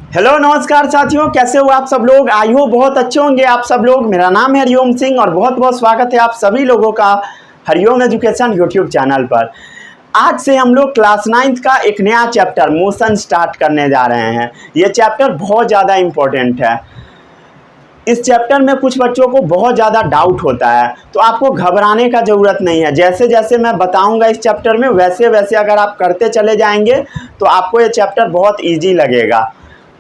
Hello नमस्कार साथियों, कैसे हो आप सब लोग। आई हो बहुत अच्छे होंगे आप सब लोग। मेरा नाम है हरिओम सिंह और बहुत बहुत स्वागत है आप सभी लोगों का हरिओम एजुकेशन यूट्यूब चैनल पर। आज से हम लोग क्लास 9th का एक नया चैप्टर मोशन स्टार्ट करने जा रहे हैं। ये चैप्टर बहुत ज़्यादा इम्पोर्टेंट है। इस चैप्टर में कुछ बच्चों को बहुत ज़्यादा डाउट होता है, तो आपको घबराने का ज़रूरत नहीं है। जैसे जैसे मैं बताऊंगा इस चैप्टर में वैसे वैसे अगर आप करते चले जाएंगे तो आपको ये चैप्टर बहुत ईजी लगेगा,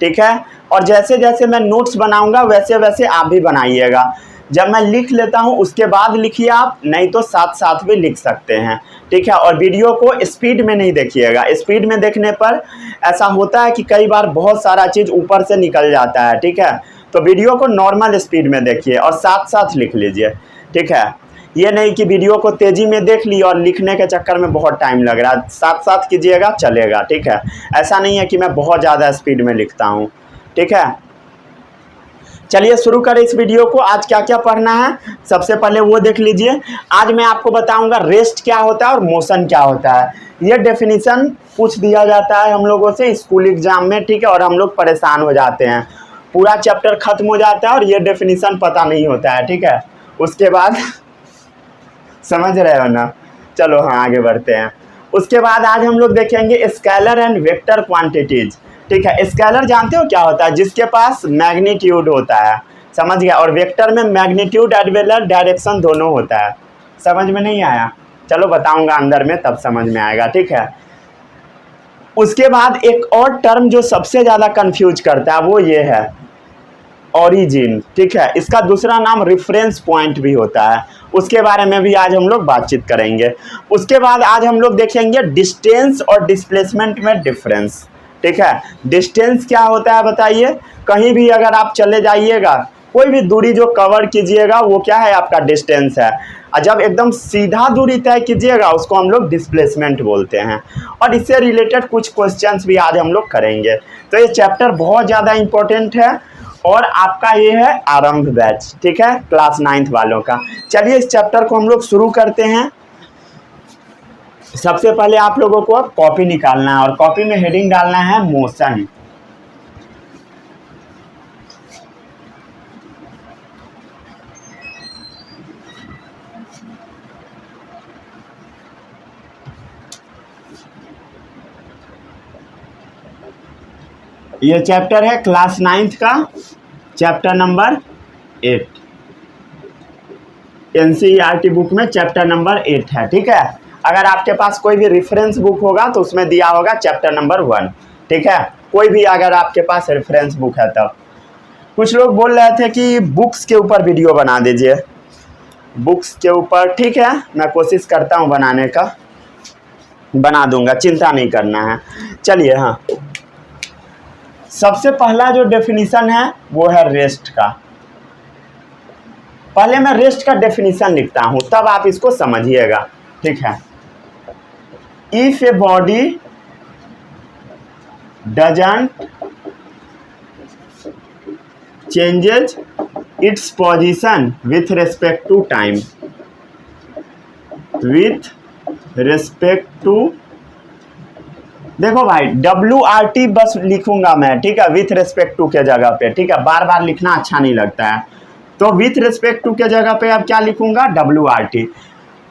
ठीक है। और जैसे जैसे मैं नोट्स बनाऊंगा वैसे वैसे आप भी बनाइएगा। जब मैं लिख लेता हूं उसके बाद लिखिए आप, नहीं तो साथ साथ भी लिख सकते हैं, ठीक है। और वीडियो को स्पीड में नहीं देखिएगा। स्पीड में देखने पर ऐसा होता है कि कई बार बहुत सारा चीज़ ऊपर से निकल जाता है, ठीक है। तो वीडियो को नॉर्मल स्पीड में देखिए और साथ साथ लिख लीजिए, ठीक है। ये नहीं कि वीडियो को तेज़ी में देख ली और लिखने के चक्कर में बहुत टाइम लग रहा है। साथ साथ कीजिएगा, चलेगा, ठीक है। ऐसा नहीं है कि मैं बहुत ज़्यादा स्पीड में लिखता हूँ, ठीक है। चलिए शुरू करें इस वीडियो को। आज क्या क्या पढ़ना है सबसे पहले वो देख लीजिए। आज मैं आपको बताऊंगा रेस्ट क्या होता है और मोशन क्या होता है। ये डेफिनेशन पूछ दिया जाता है हम लोगों से स्कूल एग्जाम में, ठीक है। और हम लोग परेशान हो जाते हैं, पूरा चैप्टर खत्म हो जाता है और ये डेफिनेशन पता नहीं होता है, ठीक है। उसके बाद समझ रहे हो ना। चलो हाँ आगे बढ़ते हैं। उसके बाद आज हम लोग देखेंगे स्केलर एंड वेक्टर क्वांटिटीज, ठीक है। स्केलर जानते हो क्या होता है? जिसके पास मैग्नीट्यूड होता है, समझ गया। और वेक्टर में magnitude as well as direction दोनों होता है। समझ में नहीं आया? चलो बताऊंगा अंदर में तब समझ में आएगा, ठीक है। उसके बाद एक और टर्म जो सबसे ज़्यादा कंफ्यूज करता है वो ये है ओरिजिन, ठीक है। इसका दूसरा नाम रेफरेंस पॉइंट भी होता है। उसके बारे में भी आज हम लोग बातचीत करेंगे। उसके बाद आज हम लोग देखेंगे डिस्टेंस और डिस्प्लेसमेंट में डिफरेंस, ठीक है। डिस्टेंस क्या होता है बताइए? कहीं भी अगर आप चले जाइएगा, कोई भी दूरी जो कवर कीजिएगा वो क्या है? आपका डिस्टेंस है। और जब एकदम सीधा दूरी तय कीजिएगा उसको हम लोग डिस्प्लेसमेंट बोलते हैं। और इससे रिलेटेड कुछ क्वेश्चंस भी आज हम लोग करेंगे। तो ये चैप्टर बहुत ज़्यादा इंपॉर्टेंट है और आपका ये है आरंभ बैच, ठीक है, क्लास 9th वालों का। चलिए इस चैप्टर को हम लोग शुरू करते हैं। सबसे पहले आप लोगों को अब कॉपी निकालना है और कॉपी में हेडिंग डालना है मोशन। ये चैप्टर है क्लास 9th का, चैप्टर नंबर 8। एनसीईआरटी बुक में चैप्टर नंबर 8 है, ठीक है। अगर आपके पास कोई भी रेफरेंस बुक होगा तो उसमें दिया होगा चैप्टर नंबर 1, ठीक है। कोई भी अगर आपके पास रेफरेंस बुक है तो। कुछ लोग बोल रहे थे कि बुक्स के ऊपर वीडियो बना दीजिए, बुक्स के ऊपर, ठीक है। मैं कोशिश करता हूँ बनाने का, बना दूंगा, चिंता नहीं करना है। चलिए हाँ, सबसे पहला जो डेफिनेशन है वो है रेस्ट का। पहले मैं रेस्ट का डेफिनेशन लिखता हूं तब आप इसको समझिएगा, ठीक है। If a body doesn't changes its position with respect to time, with respect to, देखो भाई WRT बस लिखूंगा मैं, ठीक है, विथ रेस्पेक्ट टू के जगह पे, ठीक है। बार बार लिखना अच्छा नहीं लगता है, तो विथ रेस्पेक्ट टू के जगह पे अब क्या लिखूंगा? WRT।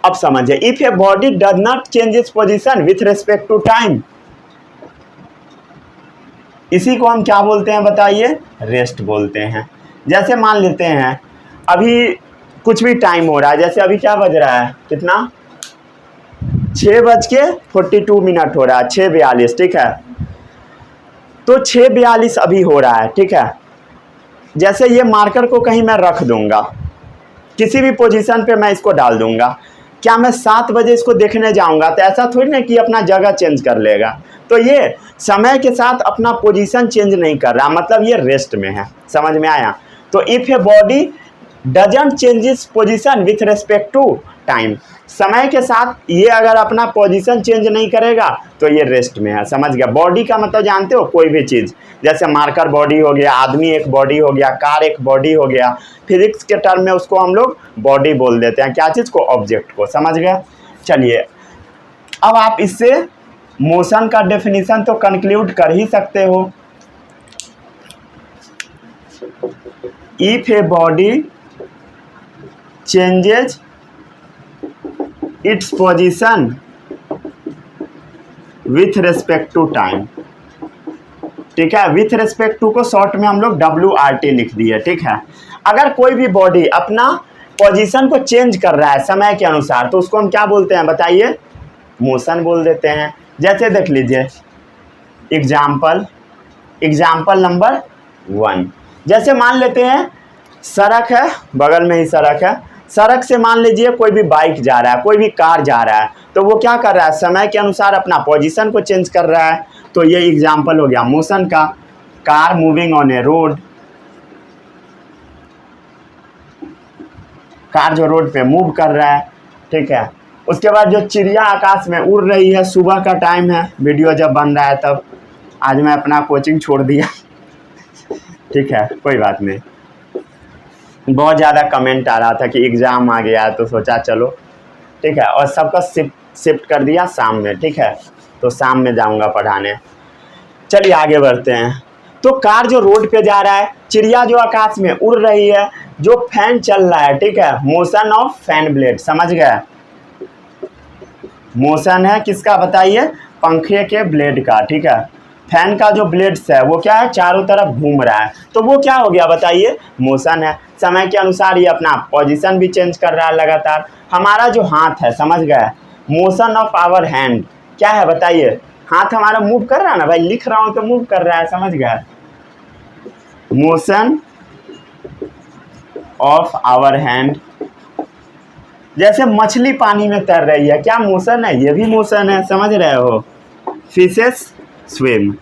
अब समझिए, if a body does not change its position with respect to time, इसी को हम क्या बोलते हैं बताइए? रेस्ट बोलते हैं। जैसे मान लेते हैं अभी कुछ भी टाइम हो रहा है, जैसे अभी क्या बज रहा है, कितना, 6:42 हो रहा है, 6:42, ठीक है। तो 6:42 अभी हो रहा है, ठीक है। जैसे ये मार्कर को कहीं मैं रख दूंगा, किसी भी पोजीशन पे मैं इसको डाल दूंगा, क्या मैं 7 बजे इसको देखने जाऊंगा तो ऐसा थोड़ी ना कि अपना जगह चेंज कर लेगा। तो ये समय के साथ अपना पोजीशन चेंज नहीं कर रहा, मतलब ये रेस्ट में है। समझ में आया? तो if a body doesn't change its position with respect to time, समय के साथ ये अगर अपना पोजीशन चेंज नहीं करेगा तो ये रेस्ट में है। समझ गया? बॉडी का मतलब जानते हो? कोई भी चीज़, जैसे मार्कर बॉडी हो गया, आदमी एक बॉडी हो गया, कार एक बॉडी हो गया। फिजिक्स के टर्म में उसको हम लोग बॉडी बोल देते हैं। क्या चीज़ को? ऑब्जेक्ट को। समझ गया? चलिए अब आप इससे मोशन का डेफिनेशन तो कंक्लूड कर ही सकते हो। If a body changes its position with respect to time. ठीक है, विथ रेस्पेक्ट टू को शॉर्ट में हम लोग WRT लिख दिए। ठीक है, अगर कोई भी बॉडी अपना पोजीशन को चेंज कर रहा है समय के अनुसार तो उसको हम क्या बोलते हैं बताइए? मोशन बोल देते हैं। जैसे देख लीजिए एग्जाम्पल नंबर 1, जैसे मान लेते हैं सड़क है, बगल में ही सड़क है, सड़क से मान लीजिए कोई भी बाइक जा रहा है, कोई भी कार जा रहा है, तो वो क्या कर रहा है? समय के अनुसार अपना पोजीशन को चेंज कर रहा है। तो ये एग्जाम्पल हो गया मोशन का। Car moving on A road, car जो रोड पे मूव कर रहा है। ठीक है, उसके बाद जो चिड़िया आकाश में उड़ रही है, सुबह का टाइम है, वीडियो जब बन रहा है तब। आज मैं अपना कोचिंग छोड़ दिया। ठीक है, कोई बात नहीं। बहुत ज़्यादा कमेंट आ रहा था कि एग्ज़ाम आ गया तो सोचा चलो। ठीक है, और सबका शिफ्ट कर दिया शाम में। ठीक है, तो शाम में जाऊंगा पढ़ाने। चलिए आगे बढ़ते हैं। तो कार जो रोड पे जा रहा है, चिड़िया जो आकाश में उड़ रही है, जो फैन चल रहा है। ठीक है, मोशन ऑफ फैन ब्लेड, समझ गए? मोशन है किसका बताइए? पंखे के ब्लेड का। ठीक है, फैन का जो ब्लेड्स है वो क्या है? चारों तरफ घूम रहा है, तो वो क्या हो गया बताइए? मोशन है। समय के अनुसार ये अपना पोजीशन भी चेंज कर रहा है लगातार। हमारा जो हाथ है, समझ गए? मोशन ऑफ आवर हैंड क्या है बताइए? हाथ हमारा मूव कर रहा है ना भाई, लिख रहा हूँ तो मूव कर रहा है, समझ गए? Motion of our hand. जैसे मछली पानी में तैर रही है, क्या मोशन है? ये भी मोशन है, समझ रहे हो? Fishes swim.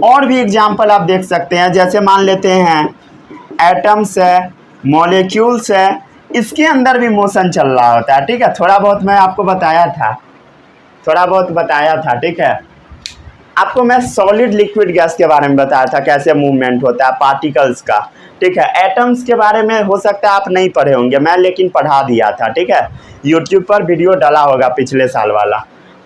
और भी एग्जाम्पल आप देख सकते हैं, जैसे मान लेते हैं एटम्स है, मॉलिक्यूल्स है, इसके अंदर भी मोशन चल रहा होता है। ठीक है, थोड़ा बहुत मैं आपको बताया था, ठीक है, आपको मैं सॉलिड लिक्विड गैस के बारे में बताया था, कैसे मूवमेंट होता है पार्टिकल्स का। ठीक है, एटम्स के बारे में हो सकता है आप नहीं पढ़े होंगे, मैं लेकिन पढ़ा दिया था। ठीक है, यूट्यूब पर वीडियो डाला होगा पिछले साल वाला।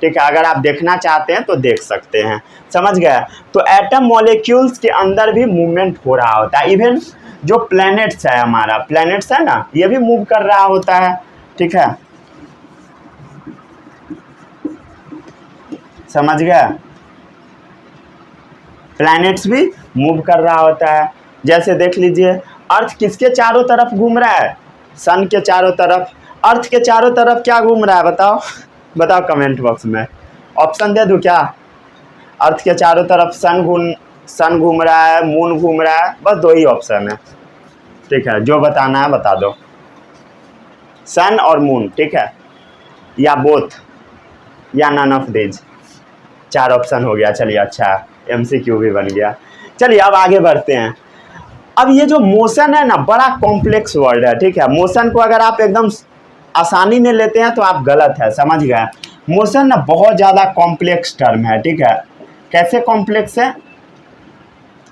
ठीक है, अगर आप देखना चाहते हैं तो देख सकते हैं, समझ गए? तो एटम मॉलिक्यूल्स के अंदर भी मूवमेंट हो रहा होता है। इवन जो प्लैनेट्स है, हमारा प्लैनेट्स है ना, ये भी मूव कर रहा होता है। ठीक है, समझ गए? प्लैनेट्स भी मूव कर रहा होता है। जैसे देख लीजिए अर्थ किसके चारों तरफ घूम रहा है? सन के चारों तरफ। अर्थ के चारों तरफ क्या घूम रहा है बताओ? बताओ कमेंट बॉक्स में, ऑप्शन दे दूं क्या? अर्थ के चारों तरफ सन घूम रहा है, मून घूम रहा है, बस 2 ही ऑप्शन है। ठीक है, जो बताना है बता दो, सन और मून। ठीक है, या बोथ, या नन ऑफ दिस। 4 ऑप्शन हो गया। चलिए, अच्छा MCQ भी बन गया। चलिए अब आगे बढ़ते हैं। अब ये जो मोशन है ना, बड़ा कॉम्प्लेक्स वर्ड है। ठीक है, मोशन को अगर आप एकदम आसानी में लेते हैं तो आप गलत है, समझ गए? मोशन ना बहुत ज़्यादा कॉम्प्लेक्स टर्म है। ठीक है, कैसे कॉम्प्लेक्स है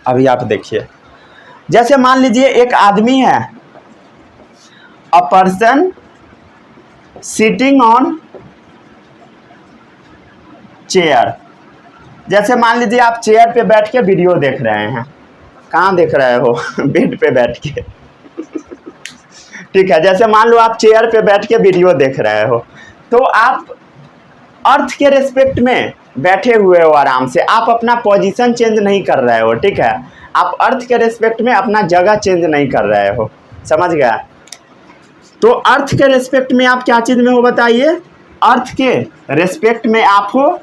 अभी आप देखिए। जैसे मान लीजिए एक आदमी है, a person sitting on chair. जैसे मान लीजिए आप चेयर पे बैठ के वीडियो देख रहे हैं। कहाँ देख रहे हो? बेड पे बैठ के। ठीक है, जैसे मान लो आप चेयर पे बैठ के वीडियो देख रहे हो, तो आप अर्थ के रेस्पेक्ट में बैठे हुए हो आराम से, आप अपना पोजीशन चेंज नहीं कर रहे हो। ठीक है, आप अर्थ के रेस्पेक्ट में अपना जगह चेंज नहीं कर रहे हो, समझ गया? तो अर्थ के रेस्पेक्ट में आप क्या चीज़ में हो बताइए? अर्थ के रेस्पेक्ट में आप हो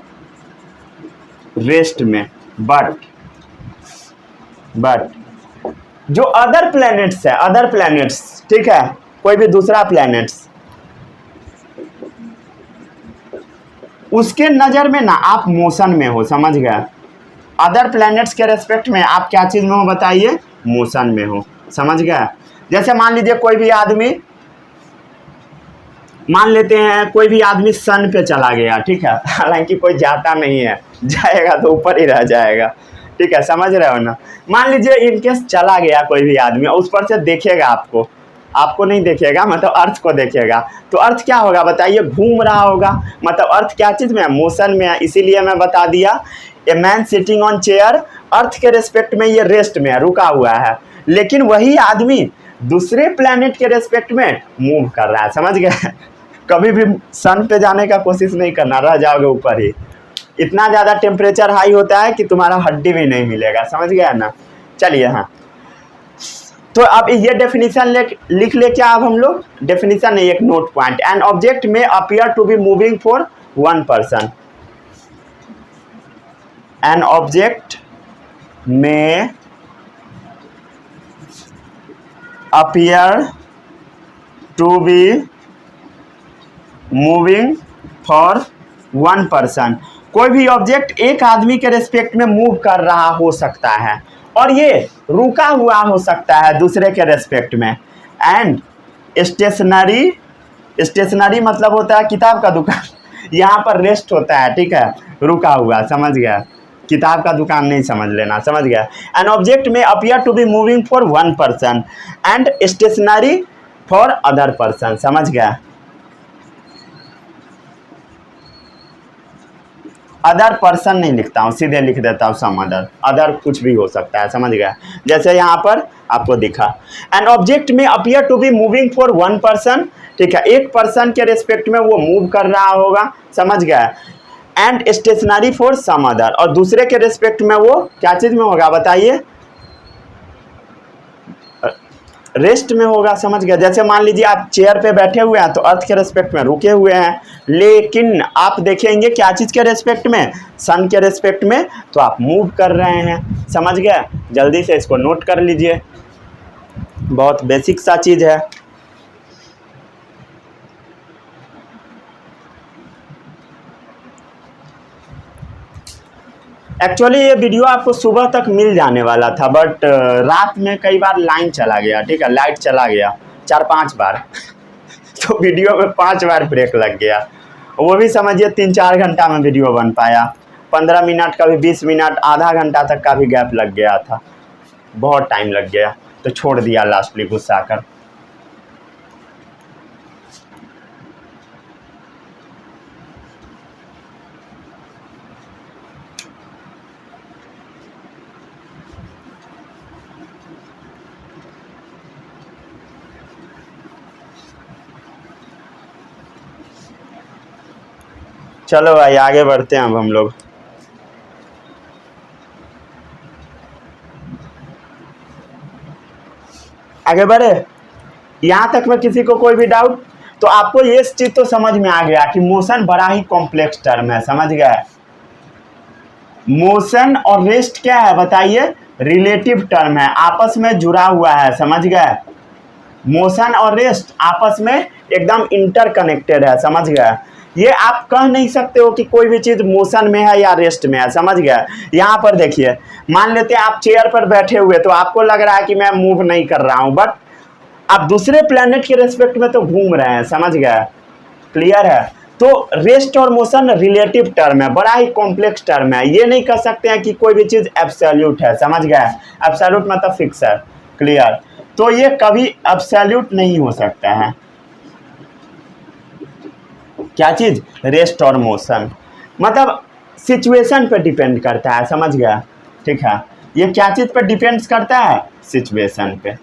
रेस्ट में। बट जो अदर प्लैनेट्स है, ठीक है, कोई भी दूसरा प्लैनेट्स, उसके नज़र में ना आप मोशन में हो, समझ गए? अदर प्लैनेट्स के रेस्पेक्ट में आप क्या चीज़ में हो बताइए? मोशन में हो, समझ गए? जैसे मान लीजिए कोई भी आदमी, मान लेते हैं कोई भी आदमी सन पे चला गया। ठीक है, हालांकि कोई जाता नहीं है, जाएगा तो ऊपर ही रह जाएगा। ठीक है, समझ रहे हो ना? मान लीजिए इनकेस चला गया कोई भी आदमी, उस पर से देखेगा आपको नहीं देखेगा, मतलब अर्थ को देखेगा, तो अर्थ क्या होगा बताइए? घूम रहा होगा। मतलब अर्थ क्या चीज़ में है? मोशन में है। इसीलिए मैं बता दिया, a man sitting on chair, earth के रेस्पेक्ट में ये रेस्ट में है, रुका हुआ है। लेकिन वही आदमी दूसरे प्लैनेट के रेस्पेक्ट में मूव कर रहा है, समझ गए। कभी भी सन पे जाने का कोशिश नहीं करना, रह जाओगे ऊपर ही। इतना ज़्यादा टेम्परेचर हाई होता है कि तुम्हारा हड्डी भी नहीं मिलेगा, समझ गया ना। चलिए हाँ, तो अब ये डेफिनेशन लिख ले क्या अब हम लोग, डेफिनेशन है एक note point. An object may appear to be moving for one person, an object may appear to be moving for one person, कोई भी ऑब्जेक्ट एक आदमी के रेस्पेक्ट में मूव कर रहा हो सकता है और ये रुका हुआ हो सकता है दूसरे के रेस्पेक्ट में। एंड स्टेशनरी, स्टेशनरी मतलब होता है किताब का दुकान, यहाँ पर रेस्ट होता है, ठीक है, रुका हुआ, समझ गया। किताब का दुकान नहीं समझ लेना, समझ गया। An object may appear to be moving for one person and stationary for other person, समझ गया। अदर पर्सन नहीं लिखता हूँ, सीधे लिख देता हूँ सम अदर, अदर कुछ भी हो सकता है, समझ गया। जैसे यहाँ पर आपको दिखा, an object may appear to be moving for one person, ठीक है, एक पर्सन के रेस्पेक्ट में वो मूव कर रहा होगा, समझ गया। And stationary for some other, और दूसरे के रेस्पेक्ट में वो क्या चीज़ में होगा बताइए, रेस्ट में होगा, समझ गया। जैसे मान लीजिए आप चेयर पे बैठे हुए हैं तो अर्थ के रेस्पेक्ट में रुके हुए हैं, लेकिन आप देखेंगे क्या चीज़ के रेस्पेक्ट में, सन के रेस्पेक्ट में, तो आप मूव कर रहे हैं, समझ गया। जल्दी से इसको नोट कर लीजिए, बहुत बेसिक सा चीज़ है। एक्चुअली ये वीडियो आपको सुबह तक मिल जाने वाला था, बट रात में कई बार लाइन चला गया, ठीक है, लाइट चला गया 4-5 बार तो वीडियो में 5 बार ब्रेक लग गया। वो भी समझिए 3-4 घंटा में वीडियो बन पाया, 15 मिनट का भी, 20 मिनट, आधा घंटा तक का भी गैप लग गया था, बहुत टाइम लग गया, तो छोड़ दिया लास्टली गुस्सा कर। चलो भाई आगे बढ़ते हैं अब हम लोग। आगे बढ़े, यहाँ तक में किसी को कोई भी डाउट? तो आपको ये चीज तो समझ में आ गया कि मोशन बड़ा ही कॉम्प्लेक्स टर्म है, समझ गए। मोशन और रेस्ट क्या है बताइए, रिलेटिव टर्म है, आपस में जुड़ा हुआ है, समझ गए। मोशन और रेस्ट आपस में एकदम इंटरकनेक्टेड है, समझ गए। ये आप कह नहीं सकते हो कि कोई भी चीज़ मोशन में है या रेस्ट में है, समझ गया। यहाँ पर देखिए, मान लेते हैं आप चेयर पर बैठे हुए, तो आपको लग रहा है कि मैं मूव नहीं कर रहा हूँ, बट आप दूसरे प्लेनेट के रेस्पेक्ट में तो घूम रहे हैं, समझ गया, क्लियर है। तो रेस्ट और मोशन रिलेटिव टर्म है, बड़ा ही कॉम्प्लेक्स टर्म है। ये नहीं कह सकते हैं कि कोई भी चीज़ एब्सोल्यूट है, समझ गया। एब्सोल्यूट मतलब फिक्स है, क्लियर। तो ये कभी एब्सोल्यूट नहीं हो सकता है। क्या चीज़, रेस्ट और मोशन, मतलब सिचुएशन पे डिपेंड करता है, समझ गया, ठीक है। ये क्या चीज़ पे डिपेंड्स करता है, सिचुएशन पे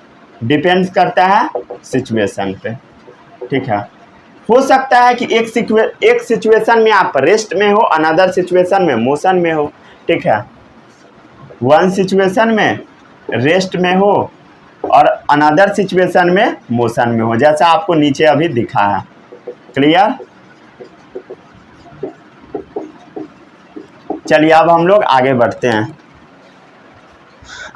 डिपेंड्स करता है, सिचुएशन पे, ठीक है। हो सकता है कि एक सिचुएशन में आप रेस्ट में हो, अनदर सिचुएशन में मोशन में हो, ठीक है। वन सिचुएशन में रेस्ट में हो और अनदर सिचुएशन में मोशन में हो, जैसा आपको नीचे अभी दिखा है, क्लियर। चलिए अब हम लोग आगे बढ़ते हैं।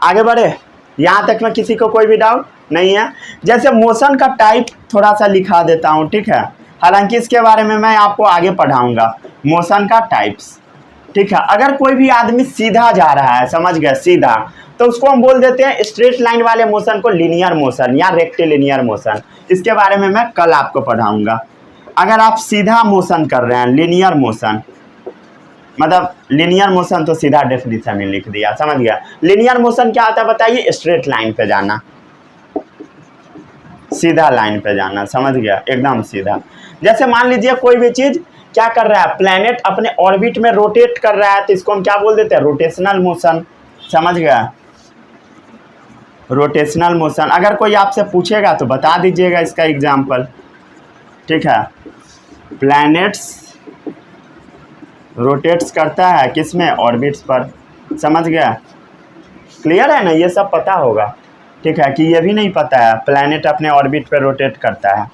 आगे बढ़े, यहाँ तक में किसी को कोई भी डाउट नहीं है। जैसे मोशन का टाइप थोड़ा सा लिखा देता हूँ, ठीक है, हालांकि इसके बारे में मैं आपको आगे पढ़ाऊंगा, मोशन का टाइप्स, ठीक है। अगर कोई भी आदमी सीधा जा रहा है, समझ गए, सीधा, तो उसको हम बोल देते हैं स्ट्रेट लाइन वाले मोशन को लीनियर मोशन या रेक्टिलिनियर मोशन। इसके बारे में मैं कल आपको पढ़ाऊंगा। अगर आप सीधा मोशन कर रहे हैं, लीनियर मोशन, मतलब लीनियर मोशन तो सीधा डेफिनेशन में लिख दिया, समझ गया। लीनियर मोशन क्या होता है बताइए, स्ट्रेट लाइन पे जाना, सीधा लाइन पे जाना, समझ गया, एकदम सीधा। जैसे मान लीजिए कोई भी चीज़ क्या कर रहा है, प्लैनेट अपने ऑर्बिट में रोटेट कर रहा है, तो इसको हम क्या बोल देते हैं, रोटेशनल मोशन, समझ गया। Rotational motion. अगर कोई आपसे पूछेगा तो बता दीजिएगा इसका एग्जाम्पल, ठीक है। प्लैनेट्स रोटेट्स करता है किस में, ऑर्बिट्स पर, समझ गया। क्लियर है ना, ये सब पता होगा, ठीक है। कि ये भी नहीं पता है प्लैनेट अपने ऑर्बिट पर रोटेट करता है।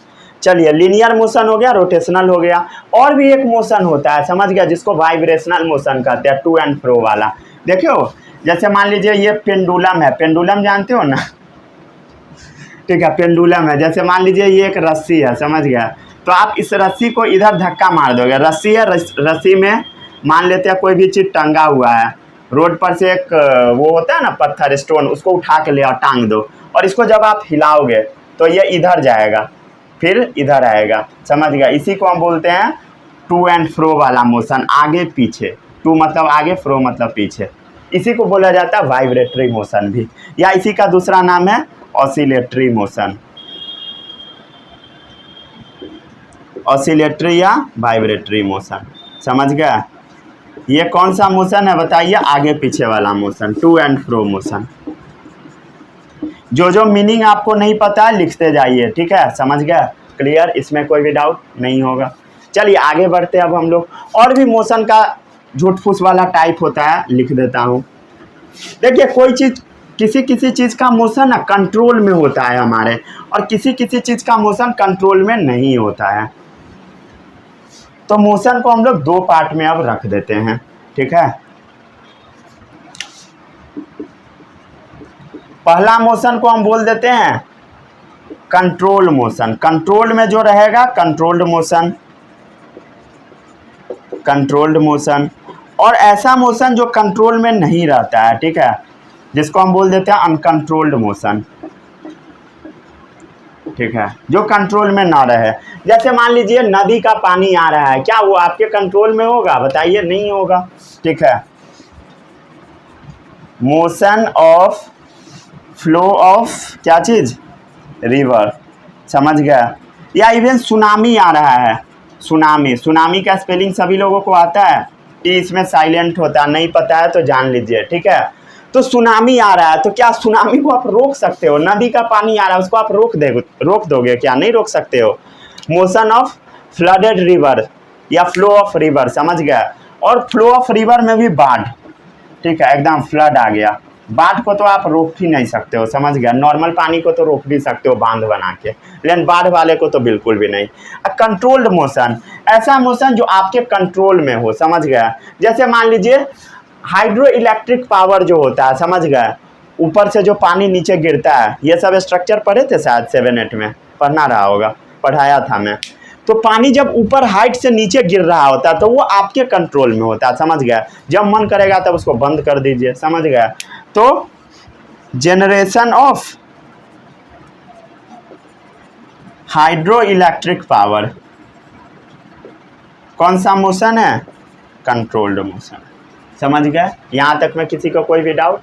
चलिए, लीनियर मोशन हो गया, रोटेशनल हो गया। और भी एक मोशन होता है, समझ गया, जिसको वाइब्रेशनल मोशन कहते हैं, टू एंड फ्रो वाला। देखियो, जैसे मान लीजिए ये पेंडुलम है, पेंडुलम जानते हो ना, ठीक है, पेंडुलम है। जैसे मान लीजिए ये एक रस्सी है, समझ गया। तो आप इस रस्सी को इधर धक्का मार दोगे, रस्सी है, रस्सी में मान लेते हैं कोई भी चीज़ टंगा हुआ है, रोड पर से एक वो होता है ना पत्थर, स्टोन, उसको उठा के ले और टांग दो, और इसको जब आप हिलाओगे तो ये इधर जाएगा, फिर इधर आएगा, समझ गया। इसी को हम बोलते हैं टू एंड फ्रो वाला मोशन, आगे पीछे, टू मतलब आगे, फ्रो मतलब पीछे। इसी को बोला जाता है वाइब्रेटरी मोशन भी, या इसी का दूसरा नाम है ऑसिलेटरी मोशन, ऑसिलेटरी या वाइब्रेटरी मोशन, समझ गया। ये कौन सा मोशन है बताइए, आगे पीछे वाला motion, to and fro motion. जो मीनिंग आपको नहीं पता है लिखते जाइए, ठीक है, समझ गया, क्लियर, इसमें कोई भी डाउट नहीं होगा। चलिए आगे बढ़ते हैं अब हम लोग। और भी मोशन का झूठ फूस वाला टाइप होता है, लिख देता हूँ। देखिए, कोई चीज़, किसी किसी चीज़ का मोशन ना कंट्रोल में होता है हमारे, और किसी किसी चीज़ का मोशन कंट्रोल में नहीं होता है। तो मोशन को हम लोग दो पार्ट में अब रख देते हैं, ठीक है। पहला मोशन को हम बोल देते हैं कंट्रोल मोशन। कंट्रोल में जो रहेगा कंट्रोल्ड मोशन, कंट्रोल्ड मोशन। और ऐसा मोशन जो कंट्रोल में नहीं रहता है, ठीक है, जिसको हम बोल देते हैं अनकंट्रोल्ड मोशन, ठीक है, जो कंट्रोल में ना रहे। जैसे मान लीजिए नदी का पानी आ रहा है, क्या वो आपके कंट्रोल में होगा, बताइए, नहीं होगा, ठीक है। मोशन ऑफ फ्लो ऑफ क्या चीज़, रिवर, समझ गया। या इवन सुनामी आ रहा है, सुनामी, सुनामी का स्पेलिंग सभी लोगों को आता है, टी इसमें साइलेंट होता है, नहीं पता है तो जान लीजिए, ठीक है। तो सुनामी आ रहा है, तो क्या सुनामी को आप रोक सकते हो? नदी का पानी आ रहा है, उसको आप रोक दोगे क्या? नहीं रोक सकते हो। मोशन ऑफ फ्लडेड रिवर या फ्लो ऑफ रिवर, समझ गया। और फ्लो ऑफ रिवर में भी बाढ़, ठीक है, एकदम फ्लड आ गया, बाढ़ को तो आप रोक ही नहीं सकते हो, समझ गया। नॉर्मल पानी को तो रोक भी सकते हो बांध बना के, लेकिन बाढ़ वाले को तो बिल्कुल भी नहीं। कंट्रोल्ड मोशन, ऐसा मोशन जो आपके कंट्रोल में हो, समझ गया। जैसे मान लीजिए हाइड्रो इलेक्ट्रिक पावर जो होता है, समझ गया, ऊपर से जो पानी नीचे गिरता है, ये सब स्ट्रक्चर पढ़े थे शायद 7-8 में, पढ़ना रहा होगा, पढ़ाया था मैं। तो पानी जब ऊपर हाइट से नीचे गिर रहा होता है तो वो आपके कंट्रोल में होता है, समझ गया। जब मन करेगा तब उसको बंद कर दीजिए, समझ गया। तो generation of hydro electric power कौन सा मोशन है? कंट्रोल्ड मोशन, समझ गए। यहाँ तक में किसी को कोई भी डाउट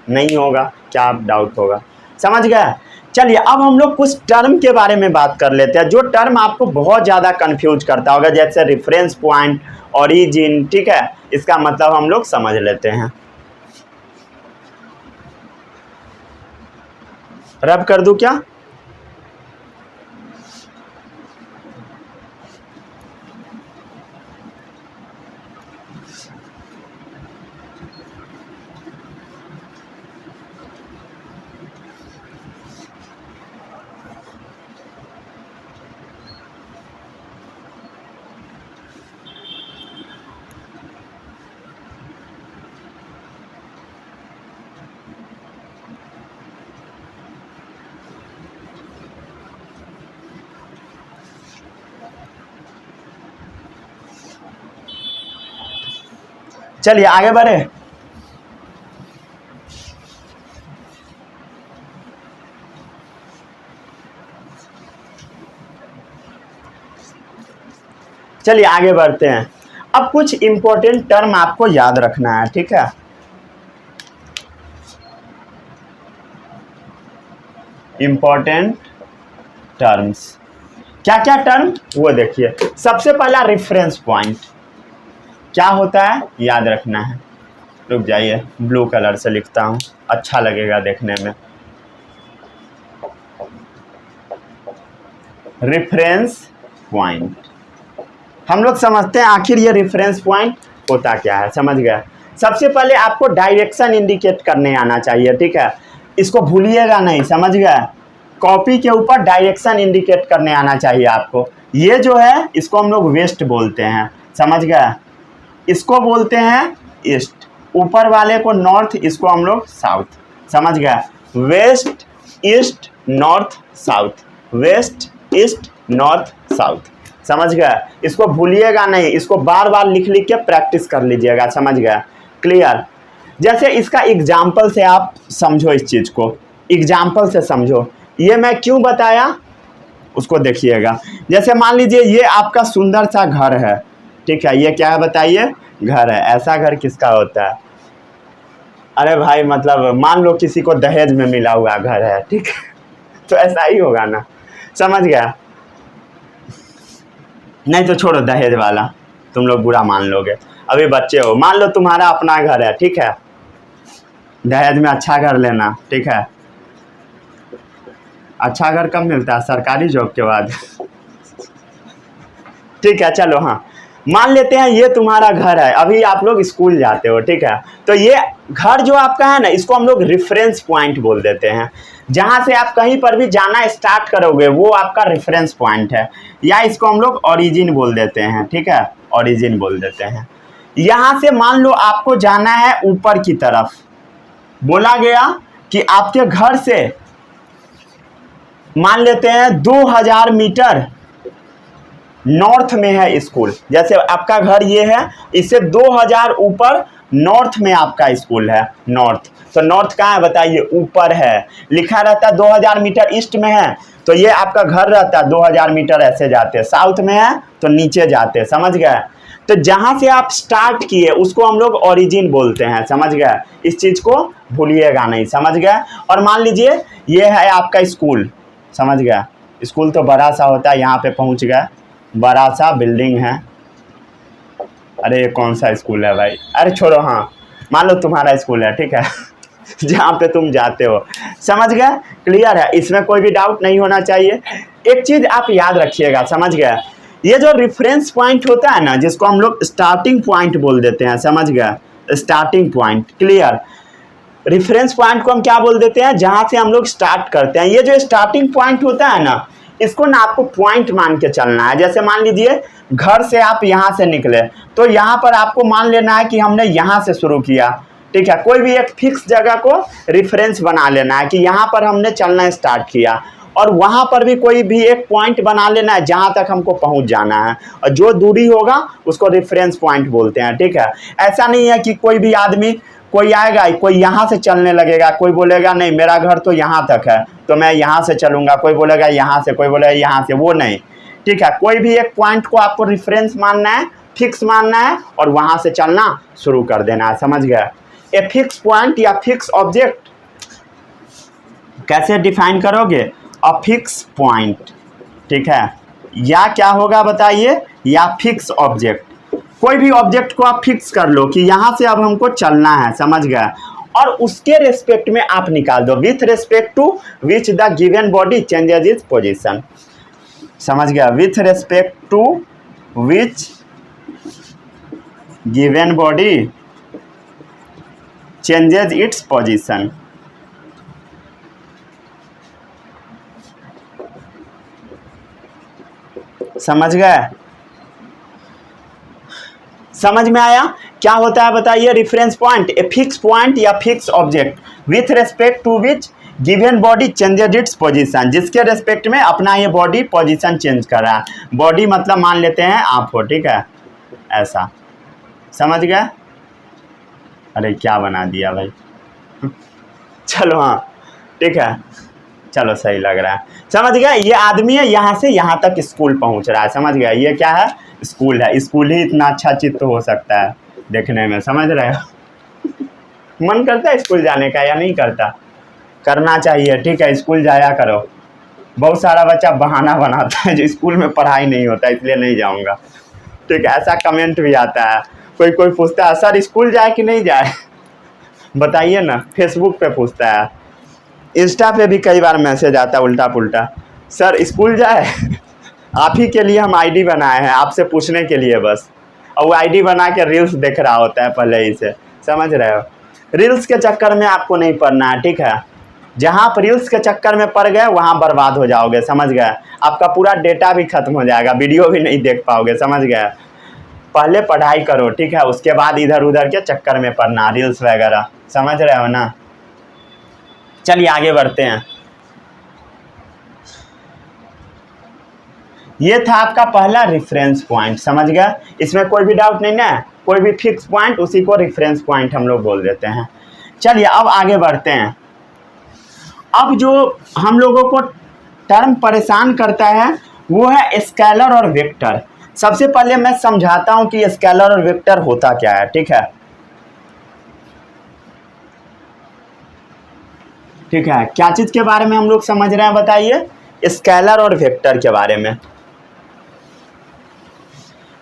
नहीं होगा? क्या डाउट होगा? समझ गए। चलिए अब हम लोग कुछ टर्म के बारे में बात कर लेते हैं, जो टर्म आपको बहुत ज़्यादा कंफ्यूज करता होगा, जैसे रेफरेंस पॉइंट, ओरिजिन, ठीक है। इसका मतलब हम लोग समझ लेते हैं। रब कर दूं क्या? चलिए आगे बढ़े। चलिए आगे बढ़ते हैं। अब कुछ इंपॉर्टेंट टर्म आपको याद रखना है, ठीक है। इंपॉर्टेंट टर्म्स, क्या क्या टर्म वो देखिए। सबसे पहला रेफरेंस पॉइंट क्या होता है, याद रखना है। रुक जाइए, ब्लू कलर से लिखता हूँ, अच्छा लगेगा देखने में। Reference point. हम लोग समझते हैं आखिर ये रेफरेंस पॉइंट होता क्या है, समझ गए। सबसे पहले आपको डायरेक्शन इंडिकेट करने आना चाहिए, ठीक है, इसको भूलिएगा नहीं, समझ गए। कॉपी के ऊपर डायरेक्शन इंडिकेट करने आना चाहिए आपको। ये जो है इसको हम लोग वेस्ट बोलते हैं, समझ गए, इसको बोलते हैं ईस्ट, ऊपर वाले को नॉर्थ, इसको हम लोग साउथ, समझ गए। West east north south, west east north south, समझ गए। इसको भूलिएगा नहीं, इसको बार बार लिख लिख के प्रैक्टिस कर लीजिएगा, समझ गए, क्लियर। जैसे इसका एग्जाम्पल से आप समझो, इस चीज़ को एग्जाम्पल से समझो। ये मैं क्यों बताया उसको देखिएगा। जैसे मान लीजिए ये आपका सुंदर सा घर है, ठीक है, ये क्या है बताइए, घर है। ऐसा घर किसका होता है? अरे भाई मतलब मान लो किसी को दहेज में मिला हुआ घर है, ठीक है, तो ऐसा ही होगा ना, समझ गया। नहीं तो छोड़ो दहेज वाला, तुम लोग बुरा मान लोगे, अभी बच्चे हो। मान लो तुम्हारा अपना घर है, ठीक है, दहेज में अच्छा घर लेना, ठीक है। अच्छा घर कब मिलता है? सरकारी जॉब के बाद ठीक है, चलो हाँ, मान लेते हैं ये तुम्हारा घर है, अभी आप लोग स्कूल जाते हो, ठीक है, तो ये घर जो आपका है ना, इसको हम लोग रेफरेंस पॉइंट बोल देते हैं। जहाँ से आप कहीं पर भी जाना स्टार्ट करोगे वो आपका रेफरेंस पॉइंट है, या इसको हम लोग ओरिजिन बोल देते हैं, ठीक है, ओरिजिन बोल देते हैं। यहाँ से मान लो आपको जाना है ऊपर की तरफ, बोला गया कि आपके घर से मान लेते हैं 2000 मीटर नॉर्थ में है स्कूल। जैसे आपका घर ये है, इससे 2000 ऊपर नॉर्थ में आपका स्कूल है, नॉर्थ। तो नॉर्थ कहाँ है बताइए? ऊपर है, लिखा रहता है 2000 मीटर ईस्ट में है, तो ये आपका घर रहता है 2000 मीटर ऐसे जाते, साउथ में है तो नीचे जाते, समझ गए। तो जहाँ से आप स्टार्ट किए उसको हम लोग ओरिजिन बोलते हैं, समझ गए, इस चीज़ को भूलिएगा नहीं, समझ गए। और मान लीजिए ये है आपका स्कूल, समझ गया, स्कूल तो बड़ा सा होता है, यहाँ पे पहुँच गया, बड़ा सा बिल्डिंग है। अरे ये कौन सा स्कूल है भाई? अरे छोड़ो, हाँ मान लो तुम्हारा स्कूल है, ठीक है जहाँ पे तुम जाते हो, समझ गए, क्लियर है, इसमें कोई भी डाउट नहीं होना चाहिए। एक चीज़ आप याद रखिएगा, समझ गए, ये जो रेफरेंस पॉइंट होता है ना, जिसको हम लोग स्टार्टिंग पॉइंट बोल देते हैं, समझ गए, starting point, clear. Reference point को हम क्या बोल देते हैं? जहाँ से हम लोग स्टार्ट करते हैं। ये जो स्टार्टिंग पॉइंट होता है ना, इसको ना आपको पॉइंट मान के चलना है। जैसे मान लीजिए घर से आप यहाँ से निकले, तो यहाँ पर आपको मान लेना है कि हमने यहाँ से शुरू किया, ठीक है। कोई भी एक फिक्स जगह को रेफरेंस बना लेना है कि यहाँ पर हमने चलना स्टार्ट किया, और वहाँ पर भी कोई भी एक पॉइंट बना लेना है जहाँ तक हमको पहुँच जाना है, और जो दूरी होगा उसको रेफरेंस पॉइंट बोलते हैं, ठीक है। ऐसा नहीं है कि कोई भी आदमी, कोई आएगा, कोई यहाँ से चलने लगेगा, कोई बोलेगा नहीं मेरा घर तो यहाँ तक है तो मैं यहाँ से चलूँगा, कोई बोलेगा यहाँ से, कोई बोलेगा यहाँ से, वो नहीं, ठीक है। कोई भी एक पॉइंट को आपको रेफरेंस मानना है, फिक्स मानना है, और वहाँ से चलना शुरू कर देना है, समझ गए। ए फिक्स पॉइंट या फिक्स ऑब्जेक्ट कैसे डिफाइन करोगे? अ फिक्स पॉइंट, ठीक है, या क्या होगा बताइए, या फिक्स ऑब्जेक्ट। कोई भी ऑब्जेक्ट को आप फिक्स कर लो कि यहाँ से अब हमको चलना है, समझ गए, और उसके रेस्पेक्ट में आप निकाल दो, with respect to which the given body changes its position, समझ गया, with respect to which given body changes its position. समझ गए? समझ में आया क्या होता है बताइए? Reference point a fix point या fix object with respect to which given body changes its position, जिसके रेस्पेक्ट में अपना ये बॉडी पोजीशन चेंज कर रहा है। बॉडी मतलब मान लेते हैं आप हो, ठीक है, ऐसा, समझ गए। अरे क्या बना दिया भाई चलो हाँ, ठीक है, चलो सही लग रहा है, समझ गया। ये आदमी है, यहाँ से यहाँ तक स्कूल पहुँच रहा है, समझ गया। ये क्या है? स्कूल है। स्कूल ही इतना अच्छा चित्र हो सकता है देखने में, समझ रहे हो मन करता है स्कूल जाने का या नहीं करता? करना चाहिए, ठीक है, स्कूल जाया करो। बहुत सारा बच्चा बहाना बनाता है जो स्कूल में पढ़ाई नहीं होता इसलिए नहीं जाऊँगा, ठीक है, ऐसा कमेंट भी आता है। कोई कोई पूछता है सर स्कूल जाए कि नहीं जाए बताइए ना, फेसबुक पे पूछता है, इंस्टा पे भी कई बार मैसेज आता है उल्टा पुल्टा, सर स्कूल जाए आप ही के लिए हम आईडी बनाए हैं, आपसे पूछने के लिए बस। और वो आईडी बना के रील्स देख रहा होता है पहले ही से, समझ रहे हो। रील्स के चक्कर में आपको नहीं पड़ना है, ठीक है। जहाँ आप रील्स के चक्कर में पड़ गए वहाँ बर्बाद हो जाओगे, समझ गए। आपका पूरा डेटा भी खत्म हो जाएगा, वीडियो भी नहीं देख पाओगे, समझ गए। पहले पढ़ाई करो, ठीक है, उसके बाद इधर उधर के चक्कर में पड़ना, रील्स वगैरह, समझ रहे हो ना। चलिए आगे बढ़ते हैं। ये था आपका पहला रेफरेंस पॉइंट, समझ गया। इसमें कोई भी डाउट नहीं ना, कोई भी फिक्स पॉइंट उसी को रेफरेंस पॉइंट हम लोग बोल देते हैं। चलिए अब आगे बढ़ते हैं। अब जो हम लोगों को टर्म परेशान करता है वो है स्केलर और वेक्टर। सबसे पहले मैं समझाता हूं कि स्केलर और वेक्टर होता क्या है, ठीक है। ठीक है, क्या चीज के बारे में हम लोग समझ रहे हैं बताइए, स्केलर और वेक्टर के बारे में।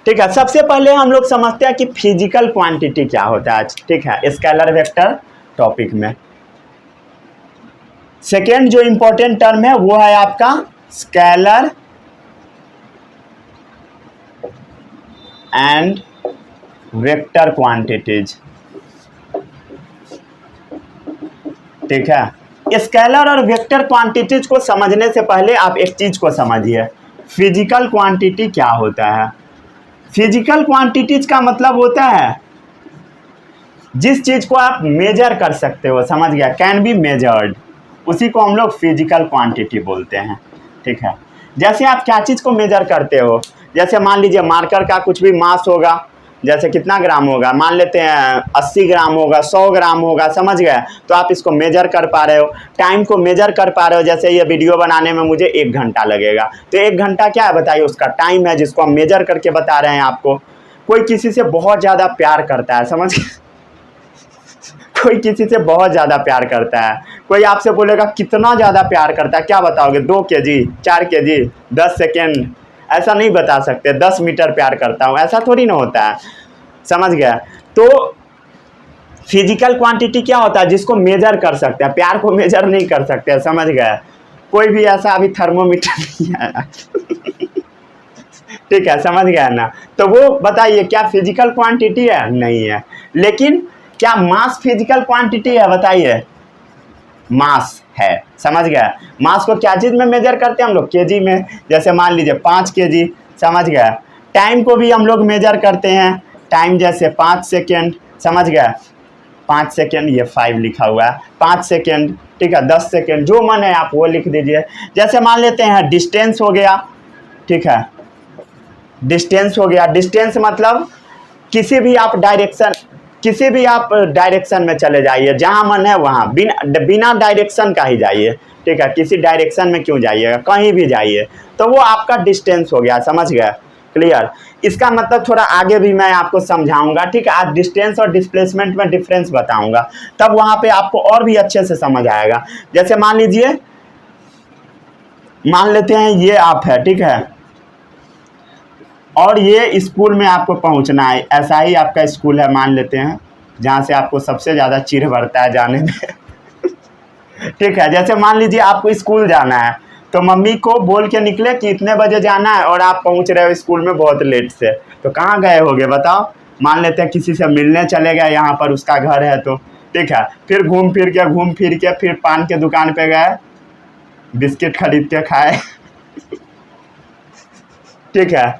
ठीक है, सबसे पहले हम लोग समझते हैं कि फिजिकल क्वांटिटी क्या होता है, ठीक है, स्केलर वेक्टर टॉपिक में। सेकेंड जो इंपॉर्टेंट टर्म है वो है आपका स्केलर एंड वेक्टर क्वांटिटीज, ठीक है। स्केलर और वेक्टर क्वांटिटीज को समझने से पहले आप एक चीज को समझिए, फिजिकल क्वांटिटी क्या होता है। फिजिकल क्वांटिटीज का मतलब होता है जिस चीज को आप मेजर कर सकते हो, समझ गया, कैन बी मेजर्ड, उसी को हम लोग फिजिकल क्वांटिटी बोलते हैं, ठीक है। जैसे आप क्या चीज को मेजर करते हो, जैसे मान लीजिए मार्कर का कुछ भी मास होगा, जैसे कितना ग्राम होगा, मान लेते हैं 80 ग्राम होगा, 100 ग्राम होगा, समझ गए, तो आप इसको मेजर कर पा रहे हो। टाइम को मेजर कर पा रहे हो, जैसे ये वीडियो बनाने में मुझे 1 घंटा लगेगा, तो 1 घंटा क्या है बताइए, उसका टाइम है जिसको हम मेजर करके बता रहे हैं आपको। कोई किसी से बहुत ज़्यादा प्यार करता है, समझ कोई किसी से बहुत ज़्यादा प्यार करता है, कोई आपसे बोलेगा कितना ज़्यादा प्यार करता है, क्या बताओगे, 2 kg, 4 kg, 10 सेकेंड, ऐसा नहीं बता सकते। 10 मीटर प्यार करता हूँ, ऐसा थोड़ी ना होता है, समझ गया। तो फिजिकल क्वांटिटी क्या होता है, जिसको मेजर कर सकते हैं, प्यार को मेजर नहीं कर सकते, समझ गए। कोई भी ऐसा अभी थर्मोमीटर नहीं आया ठीक है, समझ गया ना। तो वो बताइए क्या फिजिकल क्वांटिटी है, नहीं है। लेकिन क्या मास फिजिकल क्वांटिटी है, बताइए, मास है, समझ गया। मास को क्या चीज में मेजर करते हैं हम लोग, केजी में, जैसे मान लीजिए 5 kg, समझ गया। टाइम को भी हम लोग मेजर करते हैं, टाइम जैसे 5 सेकेंड, समझ गया, 5 सेकेंड, ये 5 लिखा हुआ है, 5 सेकेंड, ठीक है, 10 सेकेंड, जो मन है आप वो लिख दीजिए। जैसे मान लेते हैं डिस्टेंस हो गया, ठीक है, डिस्टेंस हो गया। डिस्टेंस मतलब किसी भी आप डायरेक्शन में चले जाइए, जहाँ मन है वहाँ, बिना डायरेक्शन का ही जाइए, ठीक है, किसी डायरेक्शन में क्यों जाइएगा, कहीं भी जाइए, तो वो आपका डिस्टेंस हो गया, समझ गया, क्लियर। इसका मतलब थोड़ा आगे भी मैं आपको समझाऊंगा, ठीक है। आज डिस्टेंस और डिस्प्लेसमेंट में डिफरेंस बताऊंगा, तब वहाँ पे आपको और भी अच्छे से समझ आएगा। जैसे मान लीजिए, मान लेते हैं ये आप है, ठीक है, और ये स्कूल में आपको पहुंचना है, ऐसा ही आपका स्कूल है मान लेते हैं, जहाँ से आपको सबसे ज़्यादा चिढ़ बढ़ता है जाने में ठीक है। जैसे मान लीजिए आपको स्कूल जाना है, तो मम्मी को बोल के निकले कि इतने बजे जाना है, और आप पहुंच रहे हो स्कूल में बहुत लेट से, तो कहाँ गए होगे बताओ। मान लेते हैं किसी से मिलने चले गए, यहाँ पर उसका घर है, तो ठीक है, फिर घूम फिर के फिर पान के दुकान पे गए, बिस्किट खरीद के खाए ठीक है,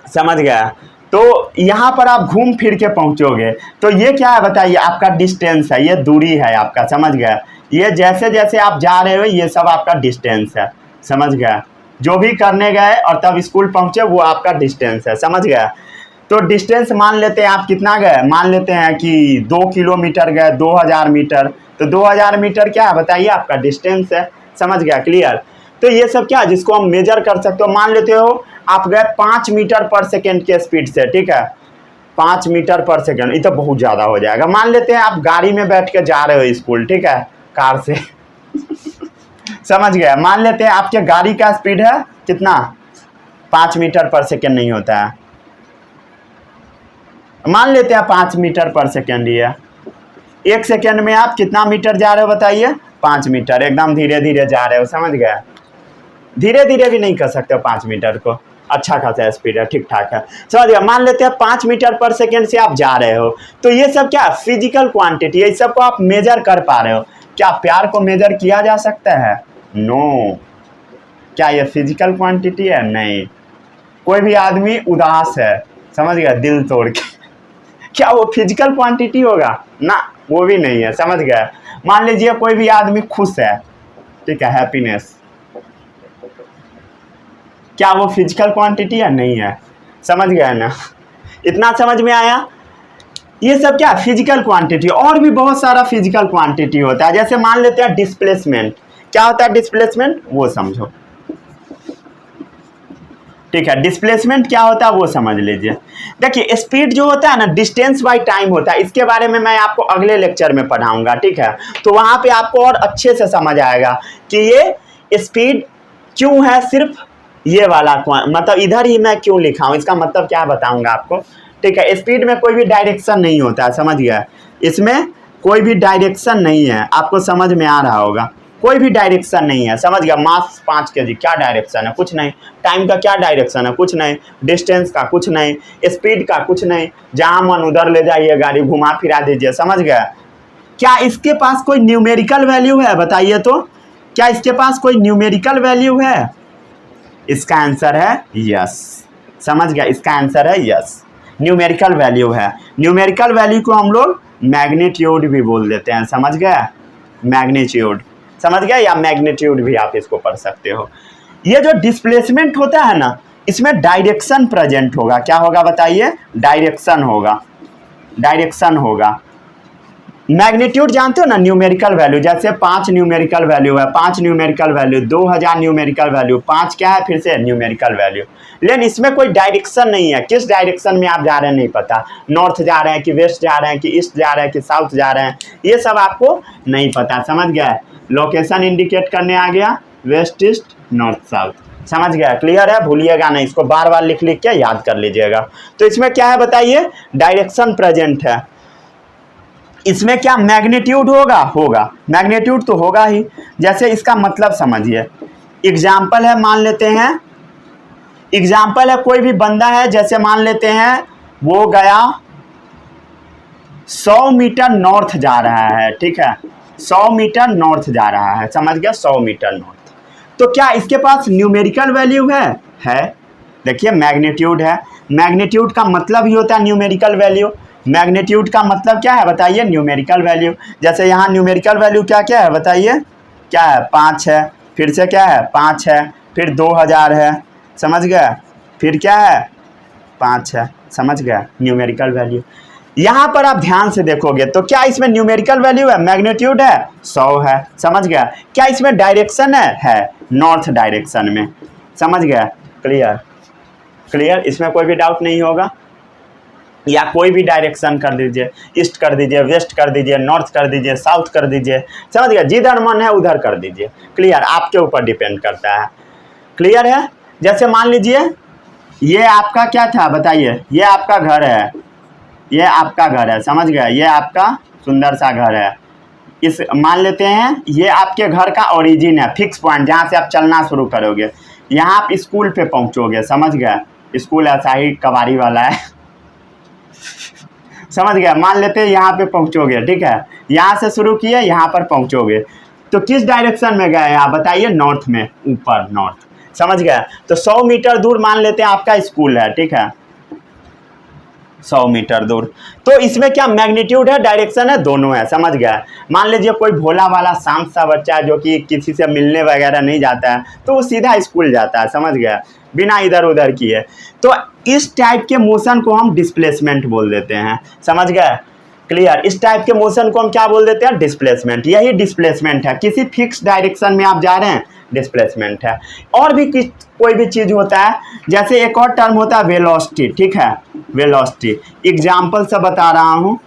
समझ गया। तो यहाँ पर आप घूम फिर के पहुँचोगे, तो ये क्या है बताइए, आपका डिस्टेंस है, ये दूरी है आपका, समझ गया। ये जैसे जैसे आप जा रहे हो ये सब आपका डिस्टेंस है, समझ गया। जो भी करने गए और तब स्कूल पहुँचे वो आपका डिस्टेंस है, समझ गया। तो डिस्टेंस मान लेते हैं आप कितना गए, मान लेते हैं कि 2 किलोमीटर गए, 2000 मीटर, तो 2000 मीटर क्या है बताइए, आपका डिस्टेंस है, समझ गया, क्लियर। तो ये सब क्या है जिसको हम मेजर कर सकते हो। मान लेते हो आप गए 5 मीटर पर सेकेंड के स्पीड से, ठीक है, 5 मीटर पर सेकेंड, ये तो बहुत ज़्यादा हो जाएगा। मान लेते हैं आप गाड़ी में बैठ के जा रहे हो स्कूल, ठीक है, कार से समझ गया। मान लेते हैं आपके गाड़ी का स्पीड है कितना, 5 मीटर पर सेकेंड नहीं होता है, मान लेते हैं 5 मीटर पर सेकेंड ही है। 1 सेकेंड में आप कितना मीटर जा रहे हो बताइए, 5 मीटर, एकदम धीरे धीरे जा रहे हो, समझ गया। धीरे धीरे भी नहीं कर सकते 5 मीटर को, अच्छा खासा स्पीड है, ठीक ठाक है। समझ गया। मान लेते हैं 5 मीटर पर सेकेंड से आप जा रहे हो, तो ये सब क्या फिजिकल क्वांटिटी है, इस सब को आप मेजर कर पा रहे हो। क्या प्यार को मेजर किया जा सकता है? नो। क्या ये फिजिकल क्वांटिटी है? नहीं। कोई भी आदमी उदास है, समझ गया, दिल तोड़ के, क्या वो फिजिकल क्वांटिटी होगा? ना, वो भी नहीं है। समझ गया। मान लीजिए कोई भी आदमी खुश है, ठीक है, हैप्पीनेस, क्या वो फिजिकल क्वांटिटी है? नहीं है। समझ गया ना? इतना समझ में आया? ये सब क्या फिजिकल क्वांटिटी। और भी बहुत सारा फिजिकल क्वांटिटी होता है, जैसे मान लेते हैं डिस्प्लेसमेंट। क्या होता है डिस्प्लेसमेंट? वो समझो, ठीक है। डिस्प्लेसमेंट क्या होता है वो समझ लीजिए। देखिए स्पीड जो होता है ना, डिस्टेंस बाय टाइम होता है। इसके बारे में मैं आपको अगले लेक्चर में पढ़ाऊंगा, ठीक है। तो वहां पे आपको और अच्छे से समझ आएगा कि ये स्पीड क्यों है, सिर्फ ये वाला मतलब इधर ही मैं क्यों लिखा हूं, इसका मतलब क्या बताऊंगा आपको, ठीक है। स्पीड में कोई भी डायरेक्शन नहीं होता है, समझ गया। इसमें कोई भी डायरेक्शन नहीं है, आपको समझ में आ रहा होगा। कोई भी डायरेक्शन नहीं है, समझ गया। मास 5 kg, क्या डायरेक्शन है? कुछ नहीं। टाइम का क्या डायरेक्शन है? कुछ नहीं। डिस्टेंस का कुछ नहीं। स्पीड का कुछ नहीं। जहां मन उधर ले जाइए, गाड़ी घुमा फिरा दीजिए, समझ गया। क्या इसके पास कोई न्यूमेरिकल वैल्यू है? बताइए तो, क्या इसके पास कोई न्यूमेरिकल वैल्यू है? इसका आंसर है यस। समझ गया, इसका आंसर है यस, न्यूमेरिकल वैल्यू है। न्यूमेरिकल वैल्यू को हम लोग मैग्नीट्यूड भी बोल देते हैं, समझ गया, मैग्नीट्यूड, समझ गया, या मैग्नीट्यूड भी आप इसको पढ़ सकते हो। ये जो डिस्प्लेसमेंट होता है ना, इसमें डायरेक्शन प्रेजेंट होगा। क्या होगा बताइए? डायरेक्शन होगा, डायरेक्शन होगा। मैग्नीट्यूड जानते हो ना, न्यूमेरिकल वैल्यू, जैसे 5 न्यूमेरिकल वैल्यू है, 5 न्यूमेरिकल वैल्यू, 2000 न्यूमेरिकल वैल्यू, 5 क्या है फिर से? Numerical value. लेकिन इसमें कोई डायरेक्शन नहीं है, किस डायरेक्शन में आप जा रहे हैं नहीं पता, नॉर्थ जा रहे हैं कि वेस्ट जा रहे हैं कि ईस्ट जा रहे हैं कि साउथ जा रहे हैं, ये सब आपको नहीं पता, समझ गया। लोकेशन इंडिकेट करने आ गया, वेस्ट ईस्ट नॉर्थ साउथ, समझ गया, क्लियर है। भूलिएगा नहीं, इसको बार बार लिख लिख के याद कर लीजिएगा। तो इसमें क्या है बताइए? डायरेक्शन प्रेजेंट है। इसमें क्या मैग्नीट्यूड होगा? होगा, मैग्नीट्यूड तो होगा ही। जैसे इसका मतलब समझिए, एग्जाम्पल है, मान लेते हैं, एग्जाम्पल है, कोई भी बंदा है, जैसे मान लेते हैं वो गया 100 मीटर नॉर्थ जा रहा है, ठीक है, 100 मीटर नॉर्थ जा रहा है, समझ गया, 100 मीटर नॉर्थ। तो क्या इसके पास न्यूमेरिकल वैल्यू है? देखिए मैग्नीट्यूड है। मैग्नीट्यूड का मतलब ही होता है न्यूमेरिकल वैल्यू। मैग्नीट्यूड का मतलब क्या है बताइए? Numerical value. जैसे यहाँ न्यूमेरिकल वैल्यू क्या क्या है बताइए? क्या है? 5 है, फिर से क्या है? 5 है, फिर 2000 है, समझ गया, फिर क्या है? 5 है, समझ गया, न्यूमेरिकल वैल्यू। यहाँ पर आप ध्यान से देखोगे तो क्या इसमें न्यूमेरिकल वैल्यू है? मैग्नीट्यूड है, 100 है, समझ गया। क्या इसमें डायरेक्शन है? नॉर्थ डायरेक्शन में, समझ गया, क्लियर, क्लियर, इसमें कोई भी डाउट नहीं होगा। या कोई भी डायरेक्शन कर दीजिए, ईस्ट कर दीजिए, वेस्ट कर दीजिए, नॉर्थ कर दीजिए, साउथ कर दीजिए, समझ गया, जिधर मन है उधर कर दीजिए, क्लियर, आपके ऊपर डिपेंड करता है, क्लियर है। जैसे मान लीजिए ये आपका क्या था बताइए? ये आपका घर है, ये आपका घर है, समझ गया, ये आपका सुंदर सा घर है। इस मान लेते हैं ये आपके घर का ओरिजिन है, फिक्स पॉइंट, जहाँ से आप चलना शुरू करोगे। यहाँ आप स्कूल पे पहुँचोगे, समझ गया, स्कूल ऐसा ही कबाड़ी वाला है समझ गया। मान लेते हैं यहाँ पे पहुँचोगे, ठीक है, यहाँ से शुरू किए, यहाँ पर पहुँचोगे, तो किस डायरेक्शन में गए आप बताइए? नॉर्थ में, ऊपर नॉर्थ, समझ गया। तो 100 मीटर दूर मान लेते हैं आपका स्कूल है, ठीक है, 100 मीटर दूर। तो इसमें क्या मैग्नीट्यूड है, डायरेक्शन है, दोनों है, समझ गया। मान लीजिए कोई भोला वाला शांत सा बच्चा है जो कि किसी से मिलने वगैरह नहीं जाता है, तो वो सीधा स्कूल जाता है, समझ गया, बिना इधर उधर किए। तो इस टाइप के मोशन को हम डिस्प्लेसमेंट बोल देते हैं, समझ गए, क्लियर। इस टाइप के मोशन को हम क्या बोल देते हैं? डिस्प्लेसमेंट। यही डिस्प्लेसमेंट है, किसी फिक्स डायरेक्शन में आप जा रहे हैं, डिस्प्लेसमेंट है। और भी कोई भी चीज़ होता है, जैसे एक और टर्म होता है वेलोसिटी, ठीक है, वेलोसिटी। एग्जाम्पल से बता रहा हूँ,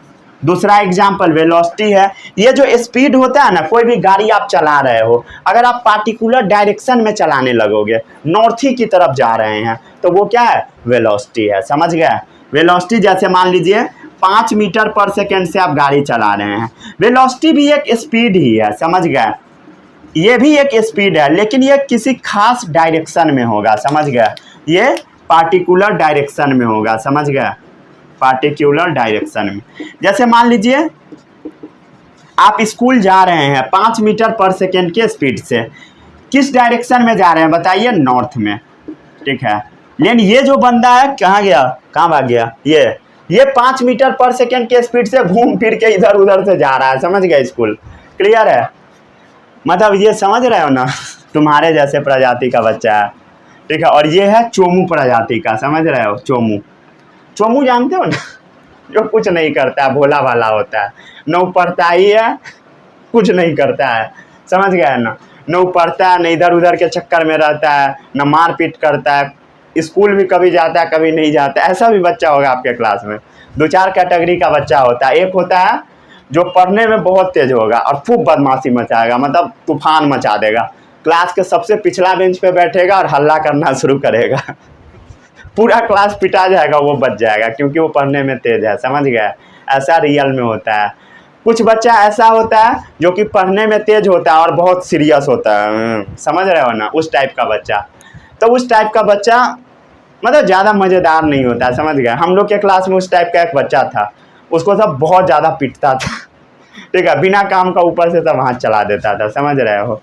दूसरा एग्जाम्पल वेलोसिटी है। ये जो स्पीड होता है ना, कोई भी गाड़ी आप चला रहे हो, अगर आप पार्टिकुलर डायरेक्शन में चलाने लगोगे, नॉर्थ ही की तरफ जा रहे हैं, तो वो क्या है? वेलोसिटी है, समझ गए। वेलोसिटी जैसे मान लीजिए 5 मीटर पर सेकेंड से आप गाड़ी चला रहे हैं, वेलोसिटी भी एक स्पीड ही है, समझ गए, ये भी एक स्पीड है, लेकिन ये किसी खास डायरेक्शन में होगा, समझ गया, ये पार्टिकुलर डायरेक्शन में होगा, समझ गया, पार्टिकुलर डायरेक्शन में। जैसे मान लीजिए आप स्कूल जा रहे हैं 5 मीटर पर सेकेंड के स्पीड से, किस डायरेक्शन में जा रहे हैं बताइए, नॉर्थ में, ठीक है। लेकिन ये जो बंदा है कहाँ गया, कहाँ भाग गया, ये 5 मीटर पर सेकेंड के स्पीड से घूम फिर के इधर उधर से जा रहा है, समझ गए, स्कूल क्लियर है, मतलब ये समझ रहे हो ना, तुम्हारे जैसे प्रजाति का बच्चा है, ठीक है। और ये है चोमू प्रजाति का, समझ रहे हो, चोमू, चोमू जानते हो ना, जो कुछ नहीं करता है, भोला भाला होता है, न पढ़ता ही है, कुछ नहीं करता है, समझ गया ना, न पढ़ता है, न इधर उधर के चक्कर में रहता है, न मारपीट करता है, स्कूल भी कभी जाता है कभी नहीं जाता है। ऐसा भी बच्चा होगा आपके क्लास में, 2-4 कैटेगरी का बच्चा होता है। एक होता है जो पढ़ने में बहुत तेज होगा और खूब बदमाशी मचाएगा, मतलब तूफान मचा देगा, क्लास के सबसे पिछला बेंच पे बैठेगा और हल्ला करना शुरू करेगा पूरा क्लास पिटा जाएगा, वो बच जाएगा क्योंकि वो पढ़ने में तेज है, समझ गया। ऐसा रियल में होता है। कुछ बच्चा ऐसा होता है जो कि पढ़ने में तेज होता है और बहुत सीरियस होता है, समझ रहे हो ना, उस टाइप का बच्चा। तो उस टाइप का बच्चा मतलब ज़्यादा मज़ेदार नहीं होता है, समझ गए। हम लोग के क्लास में उस टाइप का एक बच्चा था, उसको सब बहुत ज़्यादा पीटता था ठीक है, बिना काम का ऊपर से सब हाथ चला देता था, समझ रहे हो।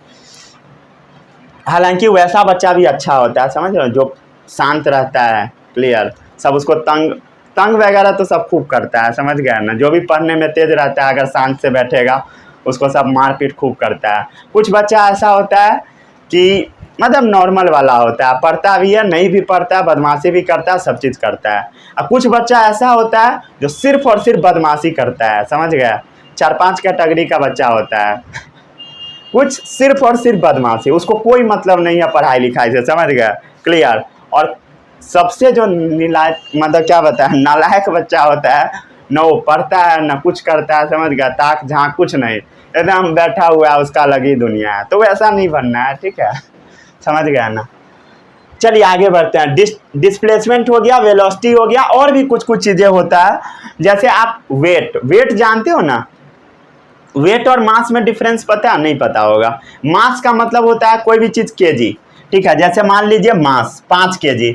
हालांकि वैसा बच्चा भी अच्छा होता है, समझ रहे हो, जो शांत रहता है, क्लियर, सब उसको तंग वगैरह तो सब खूब करता है, समझ गया ना। जो भी पढ़ने में तेज रहता है अगर शांत से बैठेगा उसको सब मारपीट खूब करता है। कुछ बच्चा ऐसा होता है कि मतलब नॉर्मल वाला होता है, पढ़ता भी है, नहीं भी पढ़ता है, बदमाशी भी करता है, सब चीज़ करता है। और कुछ बच्चा ऐसा होता है जो सिर्फ और सिर्फ बदमाशी करता है, समझ गया। 4-5 कैटेगरी का बच्चा होता है कुछ सिर्फ और सिर्फ बदमाशी, उसको कोई मतलब नहीं है पढ़ाई लिखाई से, समझ गया, क्लियर। और सबसे जो मतलब क्या बताए, नालायक बच्चा होता है, न वो पढ़ता है न कुछ करता है, समझ गया, ताक झाँक कुछ नहीं, एकदम बैठा हुआ है, उसका अलग ही दुनिया है। तो वैसा नहीं बनना है, ठीक है, समझ गया ना। चलिए आगे बढ़ते हैं। डिस्प्लेसमेंट हो गया, वेलोसिटी हो गया, और भी कुछ कुछ चीज़ें होता है। जैसे आप वेट जानते हो ना, वेट और मास में डिफरेंस पता है, नहीं पता होगा। मास का मतलब होता है कोई भी चीज़ केजी, ठीक है। जैसे मान लीजिए मास 5 केजी,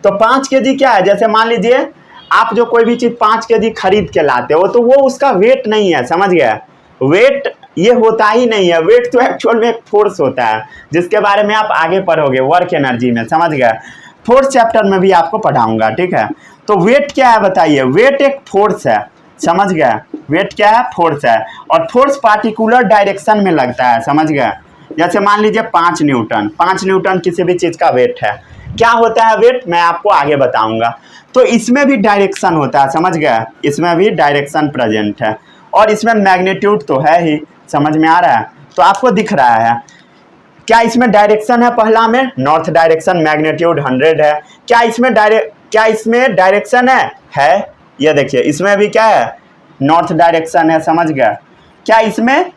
तो 5 केजी क्या है, जैसे मान लीजिए आप जो कोई भी चीज़ 5 केजी खरीद के लाते हो तो वो उसका वेट नहीं है, समझ गया। वेट ये होता ही नहीं है, वेट तो एक्चुअल में एक फोर्स होता है जिसके बारे में आप आगे पढ़ोगे वर्क एनर्जी में, समझ गया। फोर्थ चैप्टर में भी आपको पढ़ाऊंगा, ठीक है। तो वेट क्या है बताइए, वेट एक फोर्स है, समझ गया। वेट क्या है, फोर्स है, और फोर्स पार्टिकुलर डायरेक्शन में लगता है, समझ गया। जैसे मान लीजिए 5 न्यूटन किसी भी चीज़ का वेट है। क्या होता है वेट, मैं आपको आगे बताऊंगा। तो इसमें भी डायरेक्शन होता है, समझ गया, इसमें भी डायरेक्शन प्रेजेंट है, और इसमें मैग्नीट्यूड तो है ही, समझ में आ रहा है। तो आपको दिख रहा है क्या इसमें डायरेक्शन है, पहला में नॉर्थ डायरेक्शन, मैग्नीट्यूड 100 है। क्या इसमें डायरेक्शन है, ये देखिए इसमें भी क्या है, नॉर्थ डायरेक्शन है, समझ गया। क्या इसमें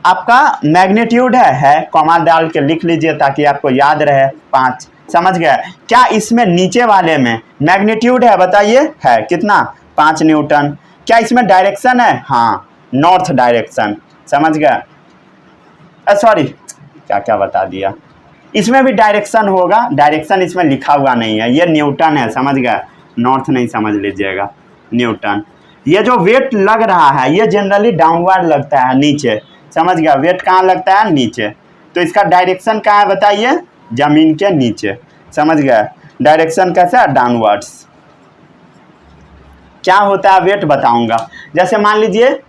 आपका मैग्नीट्यूड है, कॉमा डाल के लिख लीजिए ताकि आपको याद रहे, 5, समझ गया। क्या इसमें नीचे वाले में मैग्नीट्यूड है, बताइए, है कितना, 5 न्यूटन। क्या इसमें डायरेक्शन है, हाँ, नॉर्थ डायरेक्शन, समझ गया। सॉरी, क्या बता दिया, इसमें भी डायरेक्शन होगा, डायरेक्शन इसमें लिखा हुआ नहीं है, ये न्यूटन है, समझ गया, नॉर्थ नहीं समझ लीजिएगा, न्यूटन। ये जो वेट लग रहा है ये जनरली डाउनवर्ड लगता है, नीचे, समझ गया। वेट कहाँ लगता है, नीचे, तो इसका डायरेक्शन कहाँ है बताइए, जमीन के नीचे, समझ गया। डायरेक्शन कैसा है, डाउनवर्ड्स। क्या होता है वेट बताऊंगा। जैसे मान लीजिए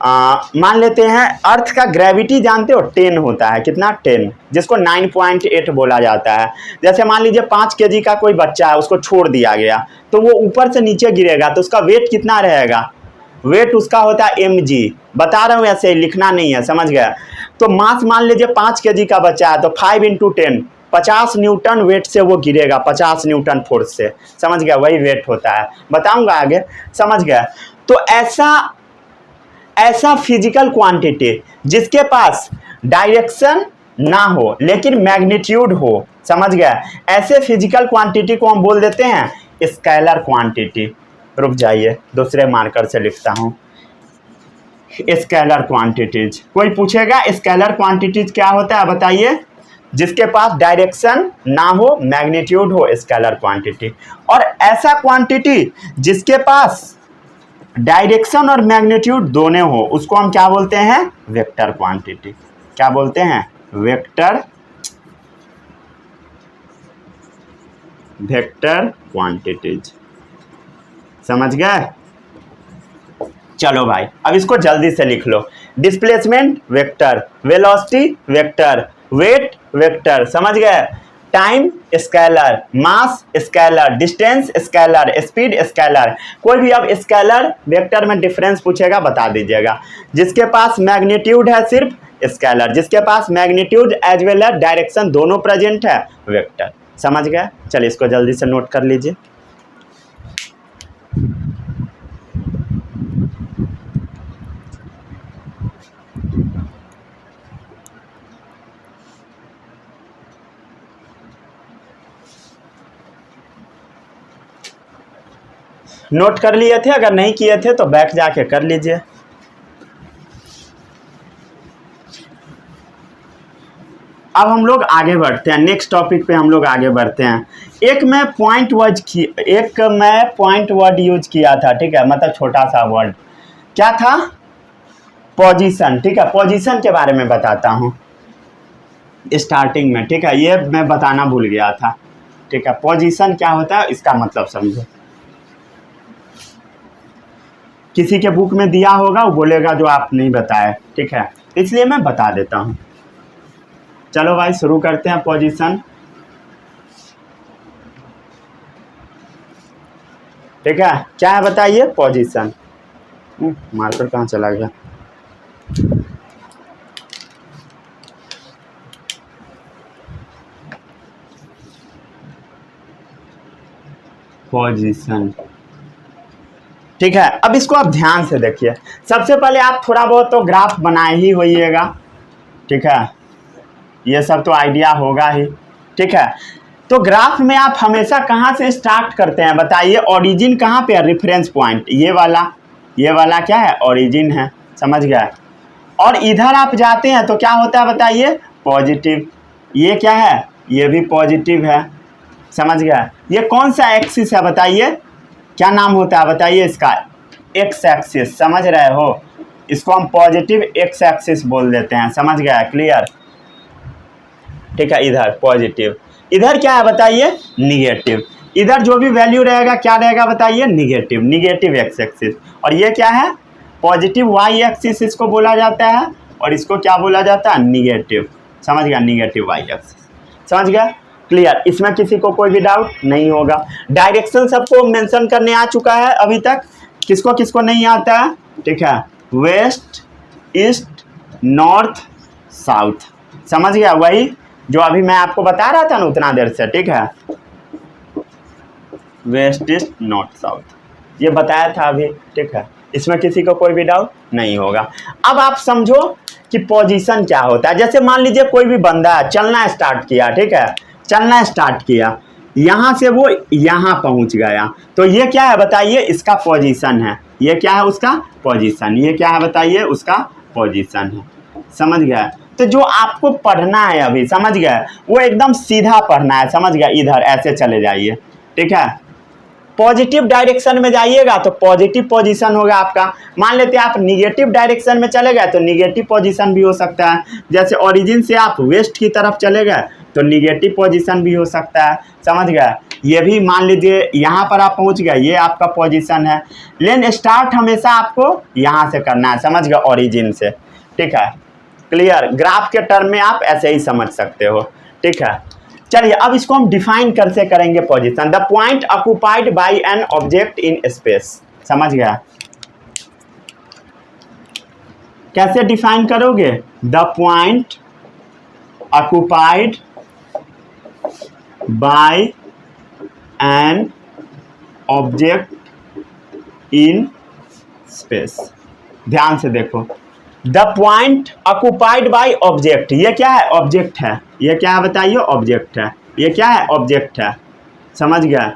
मान लेते हैं अर्थ का ग्रेविटी जानते हो 10 होता है, कितना, 10, जिसको 9.8 बोला जाता है। जैसे मान लीजिए 5 केजी का कोई बच्चा है, उसको छोड़ दिया गया तो वो ऊपर से नीचे गिरेगा तो उसका वेट कितना रहेगा, वेट उसका होता है mg, बता रहा हूँ, ऐसे लिखना नहीं है, समझ गया। तो मास मान लीजिए 5 केजी का बच्चा है तो 5 × 10, 50 न्यूटन वेट से वो गिरेगा, 50 न्यूटन फोर्स से, समझ गया, वही वेट होता है, बताऊंगा आगे, समझ गया। तो ऐसा फिजिकल क्वांटिटी जिसके पास डायरेक्शन ना हो लेकिन मैग्नीट्यूड हो, समझ गया, ऐसे फिजिकल क्वांटिटी को हम बोल देते हैं स्केलर क्वांटिटी। रुक जाइए, दूसरे मार्कर से लिखता हूं, स्केलर क्वांटिटीज। कोई पूछेगा स्केलर क्वांटिटीज क्या होता है बताइए? जिसके पास डायरेक्शन ना हो, मैग्नीट्यूड हो, स्केलर क्वांटिटी। और ऐसा क्वांटिटी जिसके पास डायरेक्शन और मैग्नीट्यूड दोनों हो, उसको हम क्या बोलते हैं? Vector quantity. क्या बोलते हैं? Vector quantities. समझ गए? चलो भाई, अब इसको जल्दी से लिख लो। Displacement vector, velocity vector, weight vector. समझ गए? Time scalar, mass scalar, distance scalar, speed scalar. कोई भी अब स्केलर वेक्टर में डिफरेंस पूछेगा बता दीजिएगा। जिसके पास मैग्नीट्यूड है सिर्फ स्केलर, जिसके पास magnitude as well as direction दोनों प्रेजेंट है वेक्टर। समझ गए? चलिए इसको जल्दी से नोट कर लीजिए। नोट कर लिए थे? अगर नहीं किए थे तो बैक जाके कर लीजिए। अब हम लोग आगे बढ़ते हैं, नेक्स्ट टॉपिक पे हम लोग आगे बढ़ते हैं। एक मैं पॉइंट वर्ड यूज किया था, ठीक है, मतलब छोटा सा वर्ड। क्या था? पोजीशन। ठीक है, पोजीशन के बारे में बताता हूँ स्टार्टिंग में। ठीक है, ये मैं बताना भूल गया था। ठीक है, पोजीशन क्या होता है इसका मतलब समझो। किसी के बुक में दिया होगा, वो बोलेगा जो आप नहीं बताए। ठीक है, इसलिए मैं बता देता हूँ। चलो भाई शुरू करते हैं। पोजीशन, ठीक है, क्या है बताइए? पोजीशन। मार्कर कहाँ चला गया? पोजीशन, ठीक है। अब इसको आप ध्यान से देखिए। सबसे पहले आप थोड़ा बहुत तो ग्राफ बनाए ही होइएगा। ठीक है, ये सब तो आइडिया होगा ही। ठीक है, तो ग्राफ में आप हमेशा कहाँ से स्टार्ट करते हैं बताइए? ओरिजिन कहाँ पे है? रेफरेंस पॉइंट ये वाला क्या है? ओरिजिन है। समझ गए? और इधर आप जाते हैं तो क्या होता है बताइए? पॉजिटिव। ये क्या है? ये भी पॉजिटिव है। समझ गए? ये कौन सा एक्सिस है बताइए? क्या नाम होता है बताइए इसका? X axis. समझ रहे हो? इसको हम पॉजिटिव एक्स एक्सिस बोल देते हैं। समझ गया? क्लियर? ठीक है, इधर पॉजिटिव, इधर क्या है बताइए? निगेटिव। इधर जो भी वैल्यू रहेगा क्या रहेगा बताइए? Negative x axis. और ये क्या है? पॉजिटिव वाई एक्सिस इसको बोला जाता है, और इसको क्या बोला जाता है? निगेटिव। समझ गया? Negative Y axis. समझ गया? क्लियर? इसमें किसी को कोई भी डाउट नहीं होगा। डायरेक्शन सबको मेंशन करने आ चुका है अभी तक। किसको किसको नहीं आता है? ठीक है, वेस्ट, ईस्ट, नॉर्थ, साउथ। समझ गया? वही जो अभी मैं आपको बता रहा था ना उतना देर से। ठीक है, वेस्ट, ईस्ट, नॉर्थ, साउथ, ये बताया था अभी। ठीक है, इसमें किसी को कोई भी डाउट नहीं होगा। अब आप समझो कि पोजीशन क्या होता है। जैसे मान लीजिए कोई भी बंदा चलना स्टार्ट किया। ठीक है, चलना स्टार्ट किया, यहाँ से वो यहाँ पहुँच गया, तो ये क्या है बताइए? इसका पोजीशन है। ये क्या है? उसका पोजीशन। ये क्या है बताइए? उसका पोजीशन है। समझ गया? तो जो आपको पढ़ना है अभी, समझ गए, वो एकदम सीधा पढ़ना है। समझ गया? इधर ऐसे चले जाइए। ठीक है, पॉजिटिव डायरेक्शन में जाइएगा तो पॉजिटिव पोजीशन होगा आपका। मान लेते हैं आप निगेटिव डायरेक्शन में चले गए तो निगेटिव पोजीशन भी हो सकता है। जैसे ओरिजिन से आप वेस्ट की तरफ चले गए तो निगेटिव पोजीशन भी हो सकता है। समझ गए? ये भी मान लीजिए यहाँ पर आप पहुँच गए, ये आपका पोजीशन है। लेकिन स्टार्ट हमेशा आपको यहाँ से करना है। समझ गए? ओरिजिन से। ठीक है, क्लियर? ग्राफ के टर्म में आप ऐसे ही समझ सकते हो। ठीक है, चलिए अब इसको हम डिफाइन कैसे करेंगे? Position, the point occupied by an object in space. समझ गया? कैसे डिफाइन करोगे? The point occupied by an object in space. ध्यान से देखो, the point occupied by object. ये क्या है? ऑब्जेक्ट है। ये क्या है बताइए? ऑब्जेक्ट है। ये क्या है? ऑब्जेक्ट है। समझ गया?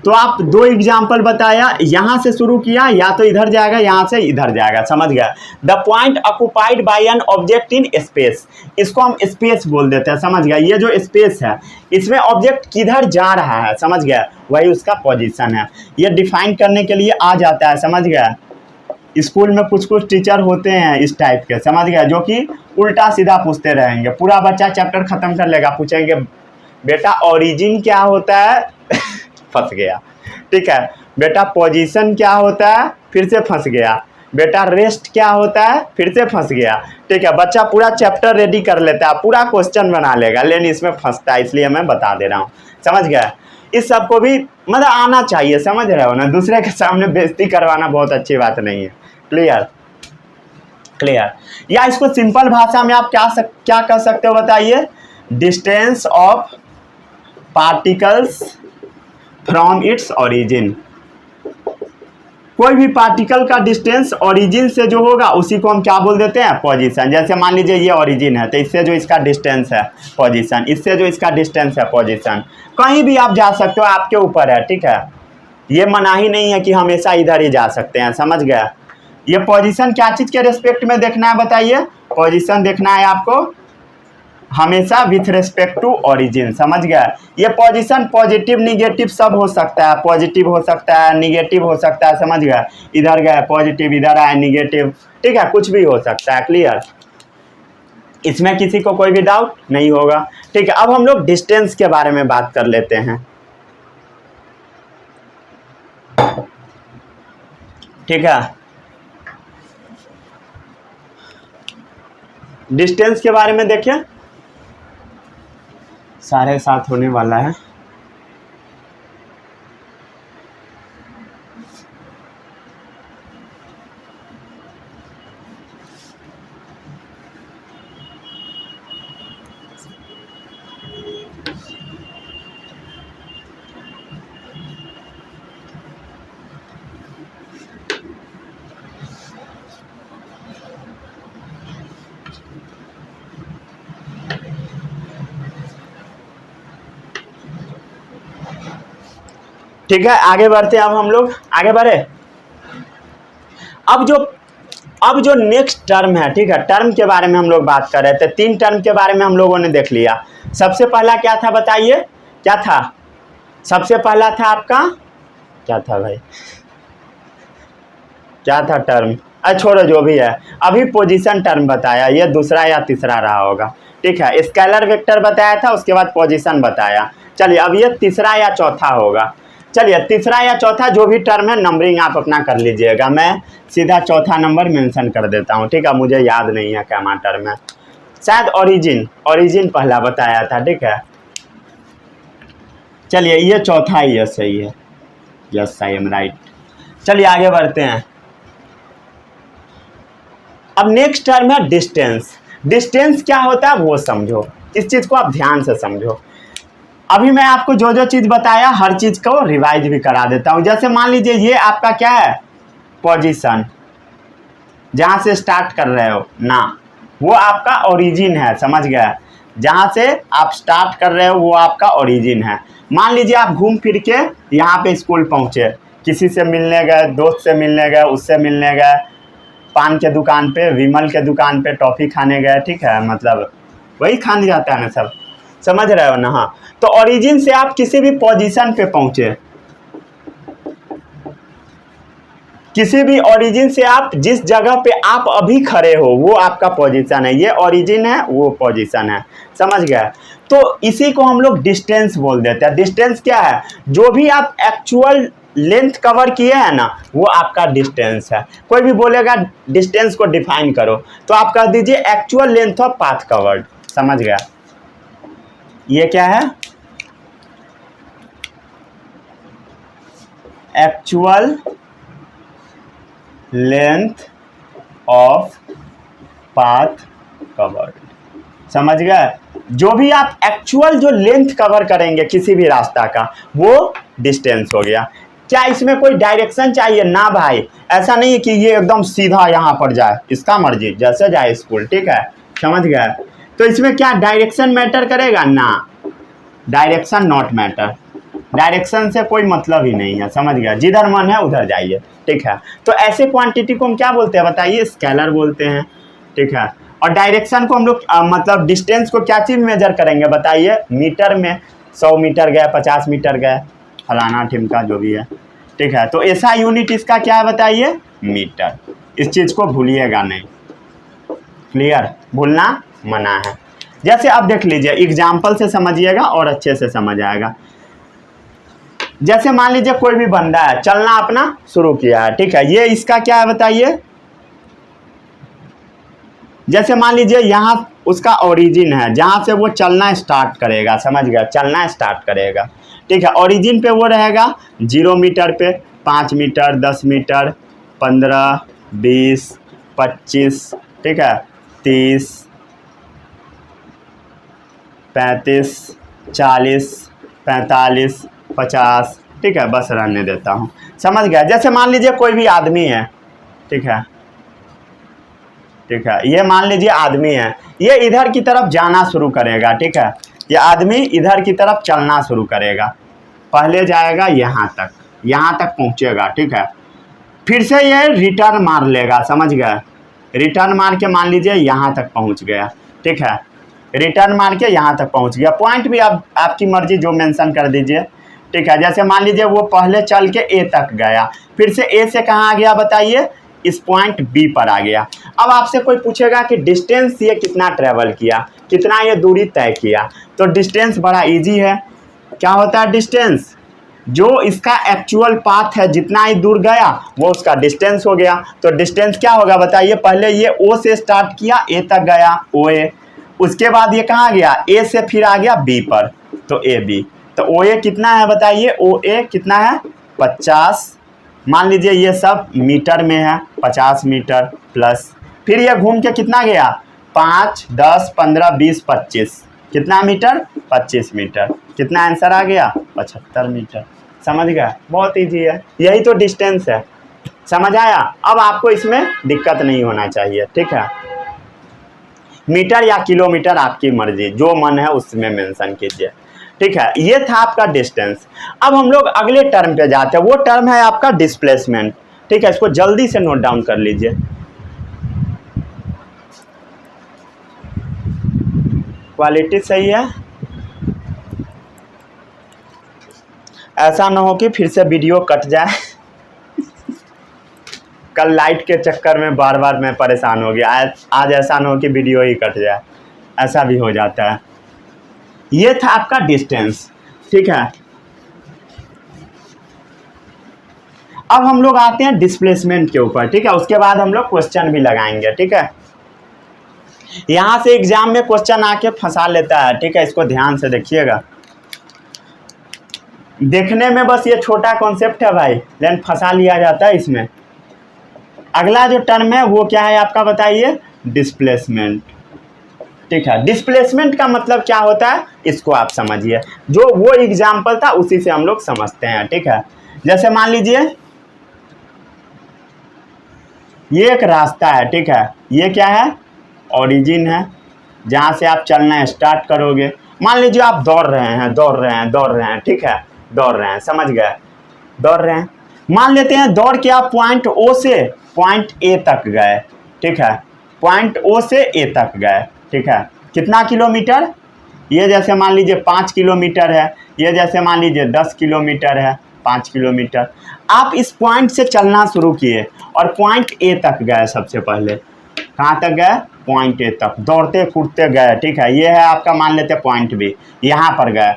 तो आप दो एग्जाम्पल बताया, यहाँ से शुरू किया, या तो इधर जाएगा, यहाँ से इधर जाएगा, समझ गया। The point occupied by an object in space, इसको हम स्पेस बोल देते हैं, समझ गया। ये जो स्पेस है इसमें ऑब्जेक्ट किधर जा रहा है, समझ गया, वही उसका पोजीशन है। ये डिफाइन करने के लिए आ जाता है, समझ गया। स्कूल में कुछ कुछ टीचर होते हैं इस टाइप के, समझ गया, जो कि उल्टा सीधा पूछते रहेंगे, पूरा बच्चा चैप्टर खत्म कर लेगा, पूछेंगे बेटा ओरिजिन क्या होता है फंस गया, ठीक है। बेटा पोजीशन क्या होता है, फिर से फंस गया। बेटा रेस्ट क्या होता है, फिर से फंस गया, ठीक है। बच्चा पूरा चैप्टर रेडी कर लेता है, पूरा क्वेश्चन बना लेगा, लेकिन इसमें फंसता है, इसलिए मैं बता दे रहा हूँ, समझ गया। इस सबको भी मतलब आना चाहिए, समझ रहे हो ना। दूसरे के सामने बेइज्जती करवाना बहुत अच्छी बात नहीं है। Clear clear. या इसको सिंपल भाषा में आप क्या कह सकते हो बताइए, distance of particles from its origin. कोई भी पार्टिकल का डिस्टेंस ओरिजिन से जो होगा उसी को हम क्या बोल देते हैं, पोजीशन। जैसे मान लीजिए ये ओरिजिन है, तो इससे जो इसका डिस्टेंस है पोजीशन, इससे जो इसका डिस्टेंस है पोजीशन। कहीं भी आप जा सकते हो, आपके ऊपर है, ठीक है। ये मनाही नहीं है कि हमेशा इधर ही जा सकते हैं, समझ गया। ये पोजीशन क्या चीज़ के रेस्पेक्ट में देखना है बताइए, पोजीशन देखना है आपको हमेशा विथ रेस्पेक्ट टू ओरिजिन, समझ गया। ये पोजीशन पॉजिटिव निगेटिव सब हो सकता है, पॉजिटिव हो सकता है, निगेटिव हो सकता है, समझ गया। इधर गया पॉजिटिव, इधर आया निगेटिव, ठीक है, कुछ भी हो सकता है। क्लियर, इसमें किसी को कोई भी डाउट नहीं होगा, ठीक है। अब हम लोग डिस्टेंस के बारे में बात कर लेते हैं, ठीक है। डिस्टेंस के बारे में देखिए, 7:30 होने वाला है। ठीक है, आगे बढ़ते हैं। अब हम लोग आगे बढ़े। अब जो नेक्स्ट टर्म है, ठीक है, टर्म के बारे में हम लोग बात कर रहे थे। 3 टर्म के बारे में हम लोगों ने देख लिया। सबसे पहला क्या था बताइए, क्या था? सबसे पहला था आपका क्या था भाई, क्या था टर्म? छोड़ो जो भी है, अभी पोजीशन टर्म बताया, ये दूसरा या तीसरा रहा होगा, ठीक है। स्केलर वेक्टर बताया था, उसके बाद पोजीशन बताया। चलिए अब ये तीसरा या चौथा होगा। चलिए तीसरा या चौथा जो भी टर्म है, नंबरिंग आप अपना कर लीजिएगा, मैं सीधा चौथा नंबर मेंशन कर देता हूँ, ठीक है। मुझे याद नहीं है क्या टर्म है, शायद ओरिजिन पहला बताया था, ठीक है। चलिए ये चौथा ही है, सही है, यस आई एम राइट। चलिए आगे बढ़ते हैं। अब नेक्स्ट टर्म है डिस्टेंस। डिस्टेंस क्या होता है वो समझो, इस चीज़ को आप ध्यान से समझो। अभी मैं आपको जो जो चीज़ बताया हर चीज़ को रिवाइज भी करा देता हूँ। जैसे मान लीजिए ये आपका क्या है, पोजीशन, जहाँ से स्टार्ट कर रहे हो ना, वो आपका ओरिजिन है, समझ गए। जहाँ से आप स्टार्ट कर रहे हो वो आपका ओरिजिन है। मान लीजिए आप घूम फिर के यहाँ पे स्कूल पहुँचे, किसी से मिलने गए, दोस्त से मिलने गए, उससे मिलने गए, पान के दुकान पे, विमल के दुकान पे टॉफ़ी खाने गए, ठीक है, मतलब वही खाने जाता है ना सब, समझ रहे हो ना। हाँ, तो ओरिजिन से आप किसी भी पोजीशन पे पहुंचे, किसी भी ओरिजिन से आप जिस जगह पे आप अभी खड़े हो वो आपका पोजीशन है, ये ओरिजिन है, वो पोजीशन है, समझ गए। तो इसी को हम लोग डिस्टेंस बोल देते हैं। डिस्टेंस क्या है, जो भी आप एक्चुअल लेंथ कवर किए हैं ना, वो आपका डिस्टेंस है। कोई भी बोलेगा डिस्टेंस को डिफाइन करो, तो आप कह दीजिए actual length of path covered, समझ गया। ये क्या है, actual length of path covered, समझ गए। जो भी आप एक्चुअल जो लेंथ कवर करेंगे किसी भी रास्ता का, वो डिस्टेंस हो गया। क्या इसमें कोई डायरेक्शन चाहिए? ना भाई, ऐसा नहीं है कि ये एकदम सीधा यहाँ पर जाए, इसका मर्जी जैसे जाए स्कूल, ठीक है, समझ गए। तो इसमें क्या डायरेक्शन मैटर करेगा? ना, डायरेक्शन नॉट मैटर। डायरेक्शन से कोई मतलब ही नहीं है, समझ गया, जिधर मन है उधर जाइए, ठीक है। तो ऐसे क्वांटिटी को हम क्या बोलते हैं बताइए, स्केलर बोलते हैं, ठीक है। और डायरेक्शन को हम लोग मतलब डिस्टेंस को क्या चीज़ मेजर करेंगे बताइए, मीटर में, 100 मीटर गए, 50 मीटर गए, फलाना ठिमका जो भी है, ठीक है। तो ऐसा यूनिट इसका क्या है बताइए, मीटर। इस चीज़ को भूलिएगा नहीं, क्लियर, भूलना मना है। जैसे अब देख लीजिए, एग्जाम्पल से समझिएगा और अच्छे से समझ आएगा। जैसे मान लीजिए कोई भी बंदा है, चलना अपना शुरू किया है, ठीक है, ये इसका क्या है बताइए। जैसे मान लीजिए यहाँ उसका ओरिजिन है, जहाँ से वो चलना स्टार्ट करेगा, समझ गया, चलना स्टार्ट करेगा, ठीक है। ओरिजिन पे वो रहेगा 0 मीटर पे, 5 मीटर, 10 मीटर, 15, 20, 25, ठीक है, 30, 35, 40, 45, 50, ठीक है, बस रहने देता हूँ, समझ गया। जैसे मान लीजिए कोई भी आदमी है, ठीक है, ठीक है, ये मान लीजिए आदमी है, ये इधर की तरफ जाना शुरू करेगा, ठीक है, ये आदमी इधर की तरफ चलना शुरू करेगा, पहले जाएगा यहाँ तक पहुँचेगा, ठीक है, फिर से ये रिटर्न मार लेगा, समझ गए, रिटर्न मार के मान लीजिए यहाँ तक पहुँच गया, ठीक है, रिटर्न मार के यहाँ तक पहुँच गया। पॉइंट भी आप आपकी मर्जी जो मेंशन कर दीजिए, ठीक है। जैसे मान लीजिए वो पहले चल के ए तक गया, फिर से ए से कहाँ आ गया बताइए, इस पॉइंट बी पर आ गया। अब आपसे कोई पूछेगा कि डिस्टेंस ये कितना ट्रेवल किया, कितना ये दूरी तय किया, तो डिस्टेंस बड़ा इजी है। क्या होता है डिस्टेंस, जो इसका एक्चुअल पाथ है, जितना ही दूर गया वो उसका डिस्टेंस हो गया। तो डिस्टेंस क्या होगा बताइए, पहले ये ओ से स्टार्ट किया, ए तक गया, ओ ए, उसके बाद ये कहाँ गया, ए से फिर आ गया बी पर, तो ए बी। तो ओ ए कितना है बताइए, ओ ए कितना है 50, मान लीजिए ये सब मीटर में है, 50 मीटर प्लस, फिर ये घूम के कितना गया, 5, 10, 15, 20, 25, कितना मीटर, 25 मीटर, कितना आंसर आ गया, 75 मीटर। समझ गया, बहुत इजी है, यही तो डिस्टेंस है, समझ आया। अब आपको इसमें दिक्कत नहीं होना चाहिए, ठीक है। मीटर या किलोमीटर आपकी मर्जी, जो मन है उसमें मेंशन कीजिए, ठीक है। ये था आपका डिस्टेंस। अब हम लोग अगले टर्म पे जाते हैं, वो टर्म है आपका डिस्प्लेसमेंट, ठीक है। इसको जल्दी से नोट डाउन कर लीजिए। क्वालिटी सही है, ऐसा ना हो कि फिर से वीडियो कट जाए कल लाइट के चक्कर में बार बार मैं परेशान हो गया, आज ऐसा ना हो कि वीडियो ही कट जाए, ऐसा भी हो जाता है। ये था आपका डिस्टेंस, ठीक है। अब हम लोग आते हैं डिस्प्लेसमेंट के ऊपर, ठीक है, उसके बाद हम लोग क्वेश्चन भी लगाएंगे, ठीक है। यहां से एग्जाम में क्वेश्चन आके फंसा लेता है, ठीक है, इसको ध्यान से देखिएगा। देखने में बस ये छोटा कॉन्सेप्ट है भाई, लेकिन फंसा लिया जाता है इसमें। अगला जो टर्म है वो क्या है आपका बताइए, डिस्प्लेसमेंट, ठीक है। डिस्प्लेसमेंट का मतलब क्या होता है इसको आप समझिए, जो वो एग्जाम्पल था उसी से हम लोग समझते हैं, ठीक है। जैसे मान लीजिए ये एक रास्ता है, ठीक है, ये क्या है, ओरिजिन है, जहाँ से आप चलना स्टार्ट करोगे। मान लीजिए आप दौड़ रहे हैं, ठीक है, दौड़ रहे हैं, समझ गए, दौड़ रहे हैं। मान लेते हैं दौड़ के आप पॉइंट ओ से पॉइंट ए तक गए, ठीक है, पॉइंट ओ से ए तक गए, ठीक है, कितना किलोमीटर, ये जैसे मान लीजिए 5 किलोमीटर है, ये जैसे मान लीजिए 10 किलोमीटर है, 5 किलोमीटर। आप इस पॉइंट से चलना शुरू किए और पॉइंट ए तक गए, सबसे पहले कहाँ तक गए, पॉइंट ए तक, दौड़ते कूदते गए, ठीक है। ये है आपका मान लेते पॉइंट बी, यहाँ पर गए,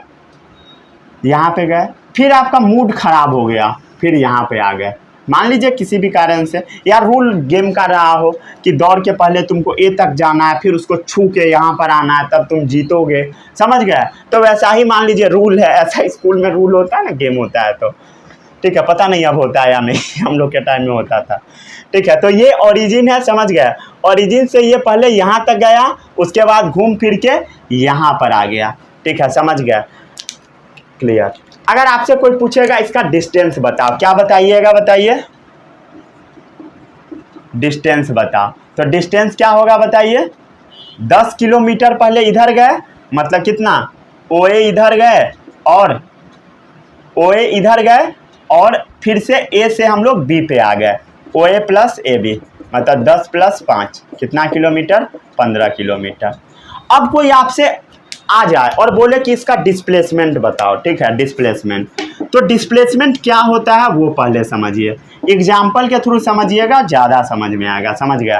यहाँ पे गए, फिर आपका मूड खराब हो गया, फिर यहाँ पे आ गए। मान लीजिए किसी भी कारण से यार रूल गेम का रहा हो कि दौड़ के पहले तुमको ए तक जाना है, फिर उसको छू के यहाँ पर आना है, तब तुम जीतोगे, समझ गए। तो वैसा ही मान लीजिए रूल है, ऐसा स्कूल में रूल होता है ना, गेम होता है, तो ठीक है, पता नहीं अब होता है या नहीं हम लोग के टाइम में होता था, ठीक है। तो ये ओरिजिन है, समझ गए, ओरिजिन से ये पहले यहाँ तक गया, उसके बाद घूम फिर के यहाँ पर आ गया, ठीक है, समझ गए, क्लियर। अगर आपसे कोई पूछेगा इसका डिस्टेंस बताओ, क्या बताइएगा बताइए, डिस्टेंस बताओ, तो डिस्टेंस क्या होगा बताइए, 10 किलोमीटर पहले इधर गए, मतलब कितना, ओ ए इधर गए और ओ ए इधर गए और फिर से ए से हम लोग बी पे आ गए, ओ ए प्लस ए बी, मतलब 10 + 5 कितना किलोमीटर, 15 किलोमीटर। अब कोई आपसे आ जाए और बोले कि इसका डिस्प्लेसमेंट बताओ, ठीक है, डिस्प्लेसमेंट, तो डिस्प्लेसमेंट क्या होता है वो पहले समझिए, एग्जाम्पल के थ्रू समझिएगा, ज़्यादा समझ में आएगा, समझ गया,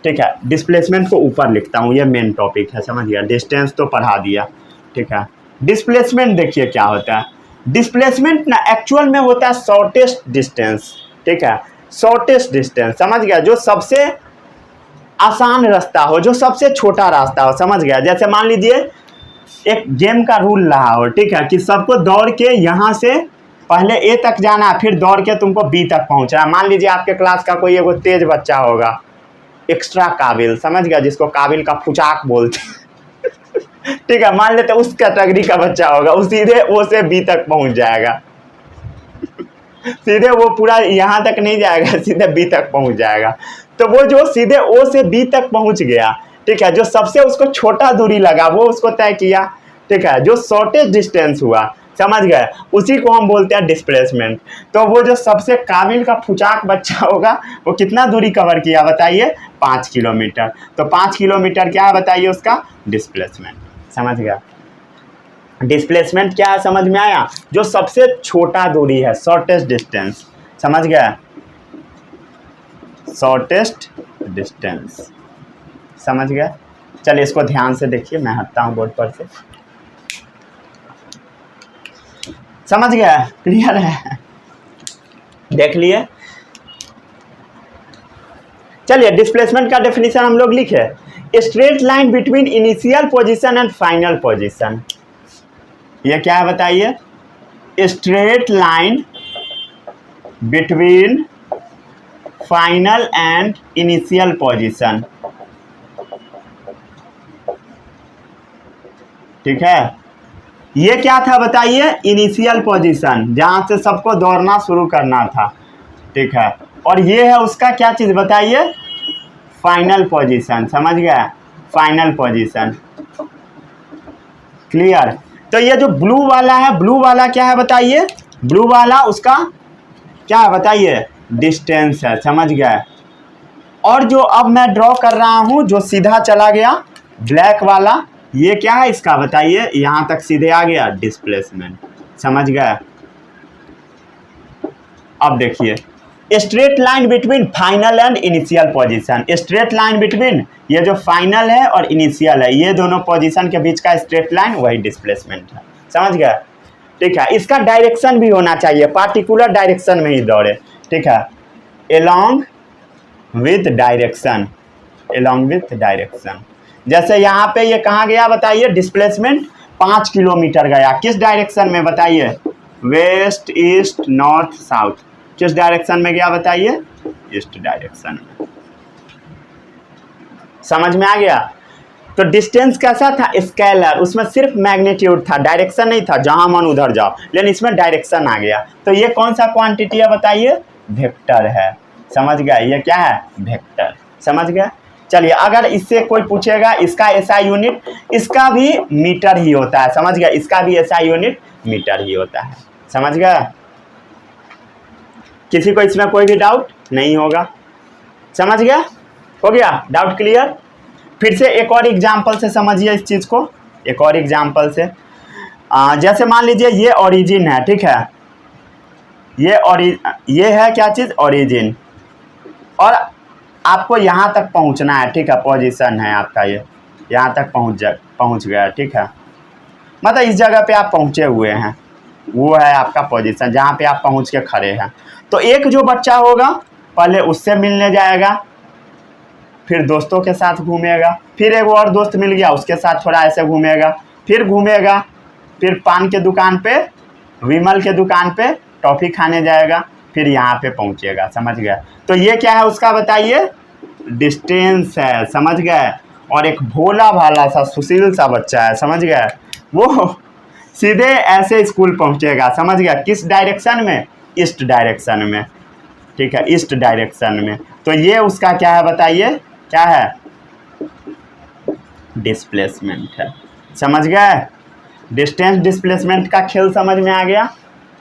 ठीक है। डिस्प्लेसमेंट को ऊपर लिखता हूँ, ये मेन टॉपिक है, समझ गया। डिस्टेंस तो पढ़ा दिया, ठीक है। डिस्प्लेसमेंट देखिए क्या होता है, डिस्प्लेसमेंट ना एक्चुअल में होता है शॉर्टेस्ट डिस्टेंस, ठीक है, शॉर्टेस्ट डिस्टेंस, समझ गया, जो सबसे आसान रास्ता हो, जो सबसे छोटा रास्ता हो, समझ गया। जैसे मान लीजिए एक गेम का रूल रहा हो, ठीक है, कि सबको दौड़ के यहाँ से पहले ए तक जाना है, फिर दौड़ के तुमको बी तक पहुँचना है। मान लीजिए आपके क्लास का कोई एगो तेज बच्चा होगा, एक्स्ट्रा काबिल, समझ गया, जिसको काबिल का फुचाक बोलते हैं ठीक है, मान लेते उस कैटेगरी का बच्चा होगा, वो सीधे ओ से बी तक पहुँच जाएगा सीधे वो पूरा यहाँ तक नहीं जाएगा, सीधे बी तक पहुँच जाएगा। तो वो जो सीधे ओ से बी तक पहुँच गया, ठीक है, जो सबसे उसको छोटा दूरी लगा वो उसको तय किया, ठीक है, जो शॉर्टेस्ट डिस्टेंस हुआ, समझ गए, उसी को हम बोलते हैं डिस्प्लेसमेंट। तो वो जो सबसे काबिल का फुचाक बच्चा होगा वो कितना दूरी कवर किया बताइए, 5 किलोमीटर। तो 5 किलोमीटर क्या है बताइए उसका डिस्प्लेसमेंट, समझ गया। डिस्प्लेसमेंट क्या है समझ में आया, जो सबसे छोटा दूरी है, शॉर्टेस्ट डिस्टेंस, समझ गया, शॉर्टेस्ट डिस्टेंस, समझ गया। चलिए इसको ध्यान से देखिए, मैं हटता हूं बोर्ड पर से, समझ गया, क्लियर है, देख लिए। चलिए डिस्प्लेसमेंट का डेफिनेशन हम लोग लिखे, straight line between initial position and final position. ये क्या है बताइए, straight line between final and initial position, ठीक है। ये क्या था बताइए, इनिशियल पोजीशन, जहां से सबको दौड़ना शुरू करना था, ठीक है, और ये है उसका क्या चीज बताइए, फाइनल पोजीशन, समझ गया, फाइनल पोजीशन, क्लियर। तो ये जो ब्लू वाला है, ब्लू वाला क्या है बताइए, ब्लू वाला उसका क्या है बताइए, डिस्टेंस है, समझ गया। और जो अब मैं ड्रॉ कर रहा हूं, जो सीधा चला गया ब्लैक वाला, ये क्या है इसका बताइए, यहां तक सीधे आ गया, डिस्प्लेसमेंट, समझ गया। अब देखिए, straight line between final and initial position, straight line between ये जो फाइनल है और इनिशियल है, ये दोनों पोजीशन के बीच का स्ट्रेट लाइन वही डिस्प्लेसमेंट है, समझ गया, ठीक है। इसका डायरेक्शन भी होना चाहिए, पार्टिकुलर डायरेक्शन में ही दौड़े, ठीक है, along with direction, along with direction. जैसे यहाँ पे ये कहाँ गया बताइए, डिस्प्लेसमेंट 5 किलोमीटर गया, किस डायरेक्शन में बताइए, वेस्ट ईस्ट नॉर्थ साउथ, किस डायरेक्शन में गया बताइए, ईस्ट डायरेक्शन में, समझ में आ गया। तो डिस्टेंस कैसा था, स्केलर, उसमें सिर्फ मैग्नीट्यूड था, डायरेक्शन नहीं था, जहां मन उधर जाओ, लेकिन इसमें डायरेक्शन आ गया। तो ये कौन सा क्वांटिटी है बताइए, वेक्टर है, समझ गया, ये क्या है, वेक्टर, समझ गया। चलिए अगर इससे कोई पूछेगा इसका एसआई यूनिट, इसका भी मीटर ही होता है, समझ गया, इसका भी एसआई यूनिट मीटर ही होता है, समझ गया। किसी को इसमें कोई भी डाउट नहीं होगा, समझ गया, हो गया डाउट क्लियर। फिर से एक और एग्जाम्पल से समझिए इस चीज़ को, एक और एग्जाम्पल से, जैसे मान लीजिए ये ओरिजिन है, ठीक है, ये है क्या चीज़, ओरिजिन, और आपको यहाँ तक पहुँचना है, ठीक है, पोजीशन है आपका, ये यहाँ तक पहुँच गया, ठीक है, मतलब इस जगह पे आप पहुँचे हुए हैं, वो है आपका पोजीशन जहाँ पे आप पहुँच के खड़े हैं। तो एक जो बच्चा होगा पहले उससे मिलने जाएगा, फिर दोस्तों के साथ घूमेगा, फिर एक और दोस्त मिल गया उसके साथ थोड़ा ऐसे घूमेगा, फिर घूमेगा, फिर पान के दुकान पे, विमल के दुकान पे टॉफ़ी खाने जाएगा, फिर यहाँ पे पहुँचेगा, समझ गए। तो ये क्या है उसका बताइए, डिस्टेंस है, समझ गए। और एक भोला भाला सा सुशील सा बच्चा है, समझ गए, वो सीधे ऐसे स्कूल पहुँचेगा, समझ गया, किस डायरेक्शन में, ईस्ट डायरेक्शन में, ठीक है, ईस्ट डायरेक्शन में। तो ये उसका क्या है बताइए, क्या है, डिस्प्लेसमेंट है, समझ गए। डिस्टेंस डिस्प्लेसमेंट का खेल समझ में आ गया,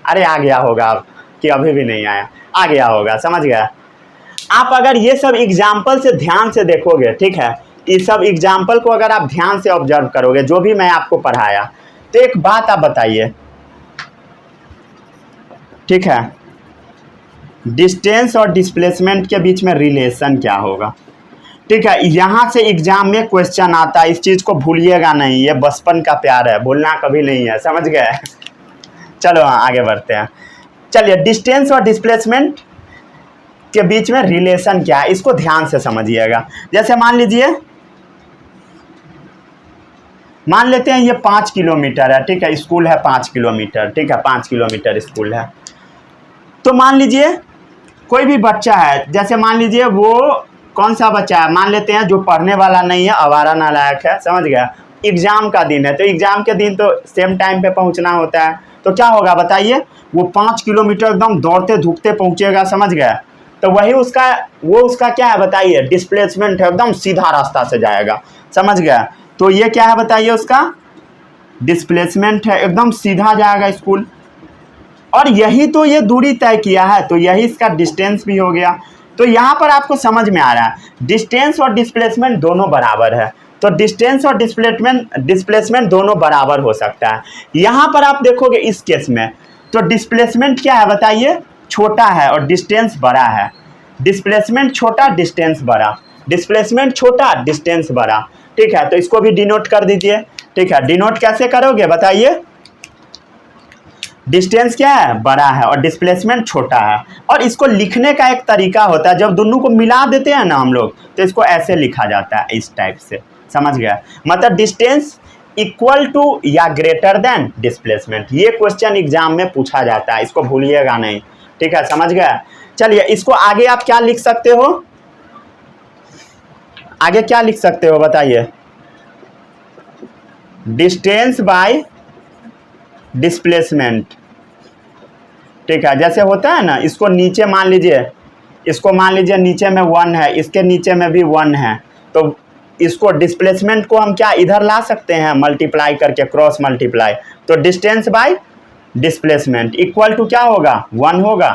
अरे आ गया होगा अब, कि अभी भी नहीं आया, आ गया होगा, समझ गया। आप अगर ये सब एग्जाम्पल से ध्यान से देखोगे, ठीक है, इस सब एग्जाम्पल को अगर आप ध्यान से ऑब्जर्व करोगे जो भी मैं आपको पढ़ाया, तो एक बात आप बताइए, ठीक है, डिस्टेंस और डिस्प्लेसमेंट के बीच में रिलेशन क्या होगा। ठीक है, यहाँ से एग्जाम में क्वेश्चन आता है, इस चीज़ को भूलिएगा नहीं, ये बचपन का प्यार है, भूलना कभी नहीं है, समझ गए। चलो हाँ आगे बढ़ते हैं। चलिए, डिस्टेंस और डिस्प्लेसमेंट के बीच में रिलेशन क्या है, इसको ध्यान से समझिएगा। जैसे मान लीजिए, मान लेते हैं ये 5 किलोमीटर है, ठीक है, स्कूल है 5 किलोमीटर, ठीक है, 5 किलोमीटर स्कूल है। तो मान लीजिए कोई भी बच्चा है, जैसे मान लीजिए वो कौन सा बच्चा है, मान लेते हैं जो पढ़ने वाला नहीं है, आवारा नालायक है, समझ गया, एग्जाम का दिन है, तो एग्जाम के दिन तो सेम टाइम पे पहुंचना होता है, तो क्या होगा बताइए, वो 5 किलोमीटर एकदम दौड़ते धूपते पहुंचेगा, समझ गया। तो वही उसका क्या है बताइए, डिस्प्लेसमेंट है, एकदम सीधा रास्ता से जाएगा, समझ गया। तो ये क्या है बताइए, उसका डिस्प्लेसमेंट है, एकदम सीधा जाएगा स्कूल, और यही तो ये दूरी तय किया है, तो यही इसका डिस्टेंस भी हो गया। तो यहाँ पर आपको समझ में आ रहा है, डिस्टेंस और डिस्प्लेसमेंट दोनों बराबर है, तो डिस्टेंस और डिस्प्लेसमेंट दोनों बराबर हो सकता है। यहाँ पर आप देखोगे इस केस में, तो डिस्प्लेसमेंट क्या है बताइए, छोटा है और डिस्टेंस बड़ा है, डिस्प्लेसमेंट छोटा डिस्टेंस बड़ा, डिस्प्लेसमेंट छोटा डिस्टेंस बड़ा, ठीक है। तो इसको भी डिनोट कर दीजिए, ठीक है। डिनोट कैसे करोगे बताइए, डिस्टेंस क्या है, बड़ा है, और डिस्प्लेसमेंट छोटा है। और इसको लिखने का एक तरीका होता है, जब दोनों को मिला देते हैं ना हम लोग, तो इसको ऐसे लिखा जाता है, इस टाइप से, समझ गया। मतलब डिस्टेंस इक्वल टू या ग्रेटर देन डिस्प्लेसमेंट, ये क्वेश्चन एग्जाम में पूछा जाता है, इसको भूलिएगा नहीं, ठीक है, समझ गया। चलिए, इसको आगे आप क्या लिख सकते हो, आगे क्या लिख सकते हो बताइए, डिस्टेंस बाय डिस्प्लेसमेंट, ठीक है। जैसे होता है ना, इसको नीचे मान लीजिए, इसको मान लीजिए नीचे में 1 है, इसके नीचे में भी 1 है, तो इसको डिस्प्लेसमेंट को हम क्या इधर ला सकते हैं, मल्टीप्लाई करके, क्रॉस मल्टीप्लाई, तो distance by displacement equal to क्या होगा, 1 होगा,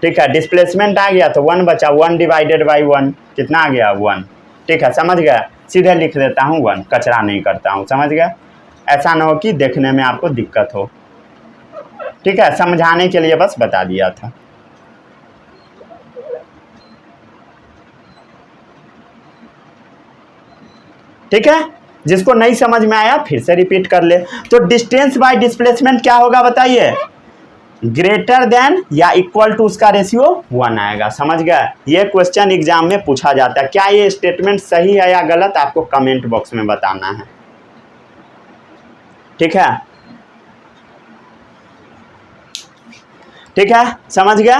ठीक है। डिस्प्लेसमेंट आ गया तो 1 बचा, 1 डिवाइडेड बाई 1 कितना आ गया, 1, ठीक है, समझ गया। सीधे लिख देता हूँ 1, कचरा नहीं करता हूँ, समझ गया। ऐसा ना हो कि देखने में आपको दिक्कत हो, ठीक है, समझाने के लिए बस बता दिया था। ठीक है, जिसको नहीं समझ में आया फिर से रिपीट कर ले। तो डिस्टेंस बाय डिस्प्लेसमेंट क्या होगा बताइए, ग्रेटर देन या इक्वल टू, उसका रेशियो 1 आएगा, समझ गया। ये क्वेश्चन एग्जाम में पूछा जाता है। क्या ये स्टेटमेंट सही है या गलत, आपको कमेंट बॉक्स में बताना है, ठीक है, ठीक है, समझ गया।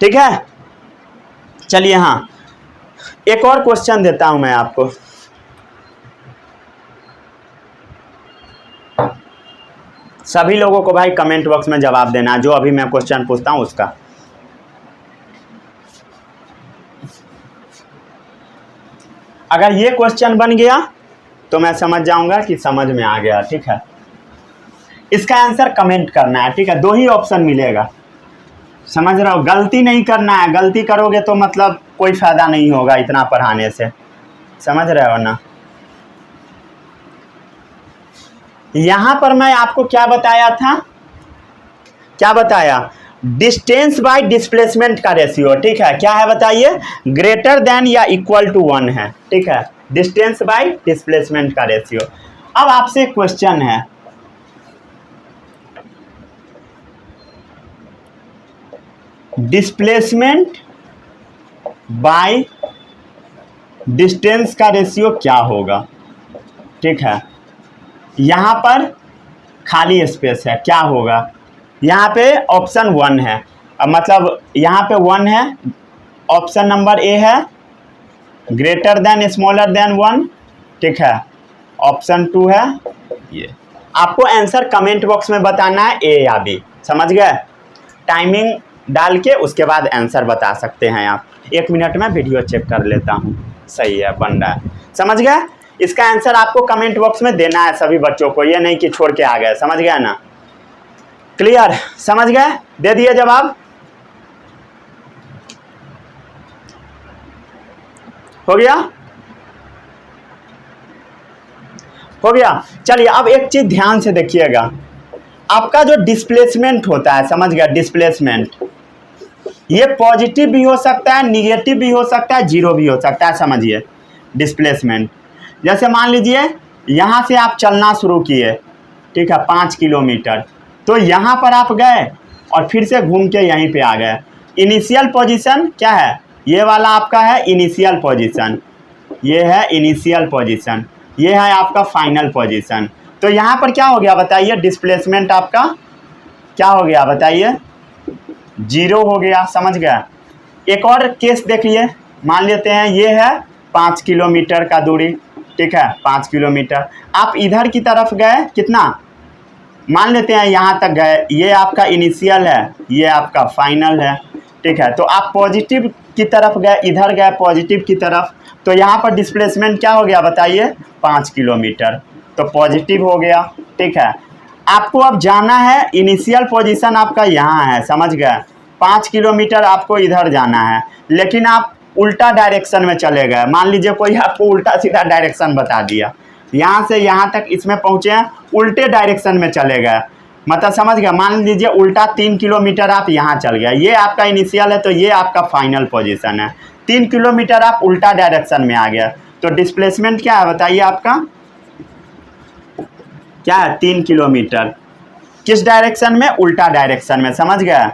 ठीक है, चलिए हाँ, एक और क्वेश्चन देता हूं मैं आपको। सभी लोगों को भाई कमेंट बॉक्स में जवाब देना, जो अभी मैं क्वेश्चन पूछता हूं उसका। अगर ये क्वेश्चन बन गया तो मैं समझ जाऊंगा कि समझ में आ गया, ठीक है। इसका आंसर कमेंट करना है, ठीक है, 2 ही ऑप्शन मिलेगा, समझ रहे हो। गलती नहीं करना है, गलती करोगे तो मतलब कोई फायदा नहीं होगा इतना पढ़ाने से, समझ रहे हो ना। यहां पर मैं आपको क्या बताया था, क्या बताया, डिस्टेंस बाय डिस्प्लेसमेंट का रेशियो, ठीक है, क्या है बताइए, ग्रेटर देन या इक्वल टू 1 है, ठीक है, डिस्टेंस बाय डिस्प्लेसमेंट का रेशियो। अब आपसे क्वेश्चन है, डिस्प्लेसमेंट बाय डिस्टेंस का रेशियो क्या होगा, ठीक है। यहां पर खाली स्पेस है, क्या होगा, यहाँ पे ऑप्शन 1 है, अब मतलब यहाँ पे 1 है, ऑप्शन नंबर ए है ग्रेटर देन स्मॉलर देन 1, ठीक है, ऑप्शन 2 है ये। आपको आंसर कमेंट बॉक्स में बताना है, ए या बी, समझ गए। टाइमिंग डाल के उसके बाद आंसर बता सकते हैं आप। 1 मिनट में वीडियो चेक कर लेता हूँ, सही है, बन रहा है। समझ गए? इसका आंसर आपको कमेंट बॉक्स में देना है सभी बच्चों को, ये नहीं कि छोड़ के आ गए। समझ गए ना? क्लियर? समझ गए? दे दिए जवाब? हो गया? हो गया। चलिए अब एक चीज ध्यान से देखिएगा, आपका जो डिस्प्लेसमेंट होता है, समझ गया? डिस्प्लेसमेंट ये पॉजिटिव भी हो सकता है, निगेटिव भी हो सकता है, जीरो भी हो सकता है। समझिए डिस्प्लेसमेंट, जैसे मान लीजिए यहाँ से आप चलना शुरू किए, ठीक है, 5 किलोमीटर, तो यहाँ पर आप गए और फिर से घूम के यहीं पे आ गए। इनिशियल पोजीशन क्या है? ये वाला आपका है इनिशियल पोजीशन, ये है इनिशियल पोजीशन, ये है आपका फाइनल पोजीशन। तो यहाँ पर क्या हो गया बताइए? डिस्प्लेसमेंट आपका क्या हो गया बताइए? जीरो हो गया। समझ गया? एक और केस देखिए, मान लेते हैं ये है 5 किलोमीटर का दूरी, ठीक है, 5 किलोमीटर, आप इधर की तरफ गए, कितना मान लेते हैं यहाँ तक गए, ये आपका इनिशियल है, ये आपका फाइनल है, ठीक है। तो आप पॉजिटिव की तरफ गए, इधर गए पॉजिटिव की तरफ, तो यहाँ पर डिस्प्लेसमेंट क्या हो गया बताइए? 5 किलोमीटर, तो पॉजिटिव हो गया, ठीक है। आपको अब जाना है, इनिशियल पोजीशन आपका यहाँ है, समझ गए? 5 किलोमीटर आपको इधर जाना है, लेकिन आप उल्टा डायरेक्शन में चले गए। मान लीजिए कोई आपको उल्टा सीधा डायरेक्शन बता दिया, यहाँ से यहाँ तक इसमें पहुँचे हैं, उल्टे डायरेक्शन में चले गए, मतलब समझ गए? मान लीजिए उल्टा 3 किलोमीटर आप यहाँ चल गए, ये आपका इनिशियल है, तो ये आपका फाइनल पोजीशन है। 3 किलोमीटर आप उल्टा डायरेक्शन में आ गया, तो डिस्प्लेसमेंट क्या है बताइए आपका? क्या है? 3 किलोमीटर। किस डायरेक्शन में? उल्टा डायरेक्शन में। समझ गए?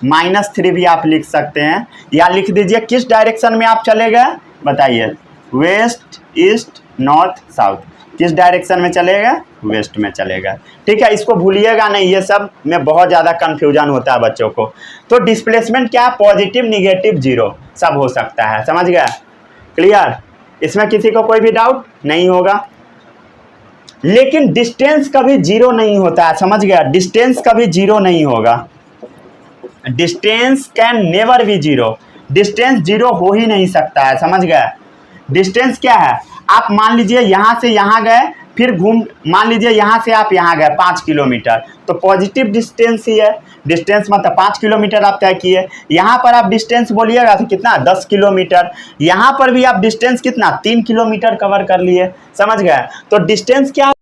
-3 भी आप लिख सकते हैं, या लिख दीजिए किस डायरेक्शन में आप चले गए बताइए? वेस्ट, ईस्ट, नॉर्थ, साउथ, किस डायरेक्शन में चले गए? वेस्ट में चले गए, ठीक है। इसको भूलिएगा नहीं, ये सब में बहुत ज़्यादा कन्फ्यूजन होता है बच्चों को। तो डिस्प्लेसमेंट क्या है? पॉजिटिव, निगेटिव, जीरो सब हो सकता है। समझ गए? क्लियर? इसमें किसी को कोई भी डाउट नहीं होगा। लेकिन डिस्टेंस कभी जीरो नहीं होता है, समझ गया? डिस्टेंस कभी जीरो नहीं होगा, distance can never be zero, distance zero हो ही नहीं सकता है। समझ गए? डिस्टेंस क्या है? आप मान लीजिए यहाँ से यहाँ गए, फिर घूम, मान लीजिए यहाँ से आप यहाँ गए 5 किलोमीटर, तो पॉजिटिव डिस्टेंस ही है। डिस्टेंस मतलब 5 किलोमीटर आप तय किए, यहाँ पर आप डिस्टेंस बोलिएगा तो कितना? 10 किलोमीटर। यहाँ पर भी आप डिस्टेंस कितना? 3 किलोमीटर कवर कर लिए। समझ गए? तो डिस्टेंस क्या?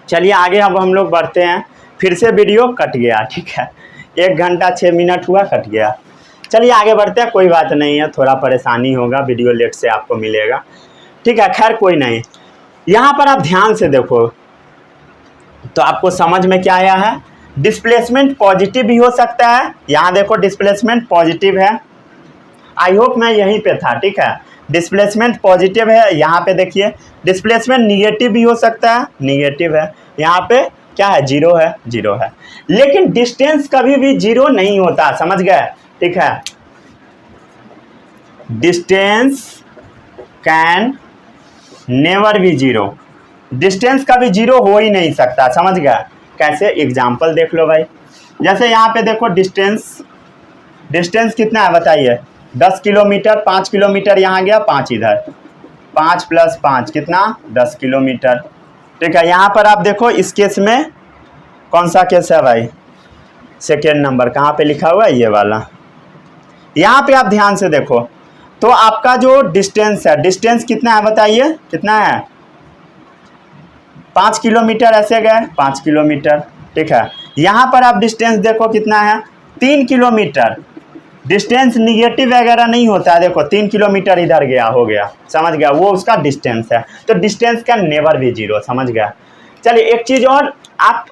चलिए आगे अब हम लोग बढ़ते हैं। फिर से वीडियो कट गया, ठीक है, 1 घंटा 6 मिनट हुआ, कट गया। चलिए आगे बढ़ते हैं, कोई बात नहीं है, थोड़ा परेशानी होगा, वीडियो लेट से आपको मिलेगा, ठीक है, खैर कोई नहीं। यहाँ पर आप ध्यान से देखो तो आपको समझ में क्या आया है? डिस्प्लेसमेंट पॉजिटिव भी हो सकता है, यहाँ देखो डिस्प्लेसमेंट पॉजिटिव है, आई होप मैं यहीं पे था, ठीक है। डिस्प्लेसमेंट पॉजिटिव है, यहाँ पे देखिए डिस्प्लेसमेंट निगेटिव भी हो सकता है, निगेटिव है, यहाँ पे क्या है? जीरो है, जीरो है। लेकिन डिस्टेंस कभी भी जीरो नहीं होता, समझ गए? ठीक है, distance can never be zero, distance कभी जीरो हो ही नहीं सकता। समझ गया? कैसे? एग्जाम्पल देख लो भाई, जैसे यहाँ पे देखो डिस्टेंस कितना है बताइए? 10 किलोमीटर, 5 किलोमीटर यहाँ गया, 5 इधर, 5 + 5 कितना? 10 किलोमीटर, ठीक है। यहाँ पर आप देखो इस केस में कौन सा केस है भाई? सेकेंड नंबर कहाँ पे लिखा हुआ है? ये वाला। यहाँ पे आप ध्यान से देखो तो आपका जो डिस्टेंस है, डिस्टेंस कितना है बताइए? कितना है? 5 किलोमीटर ऐसे गए, 5 किलोमीटर, ठीक है। यहाँ पर आप डिस्टेंस देखो कितना है? 3 किलोमीटर। डिस्टेंस निगेटिव वगैरह नहीं होता है, देखो 3 किलोमीटर इधर गया, हो गया, समझ गया? वो उसका डिस्टेंस है, तो distance can never be zero. समझ गया? चलिए एक चीज़ और आप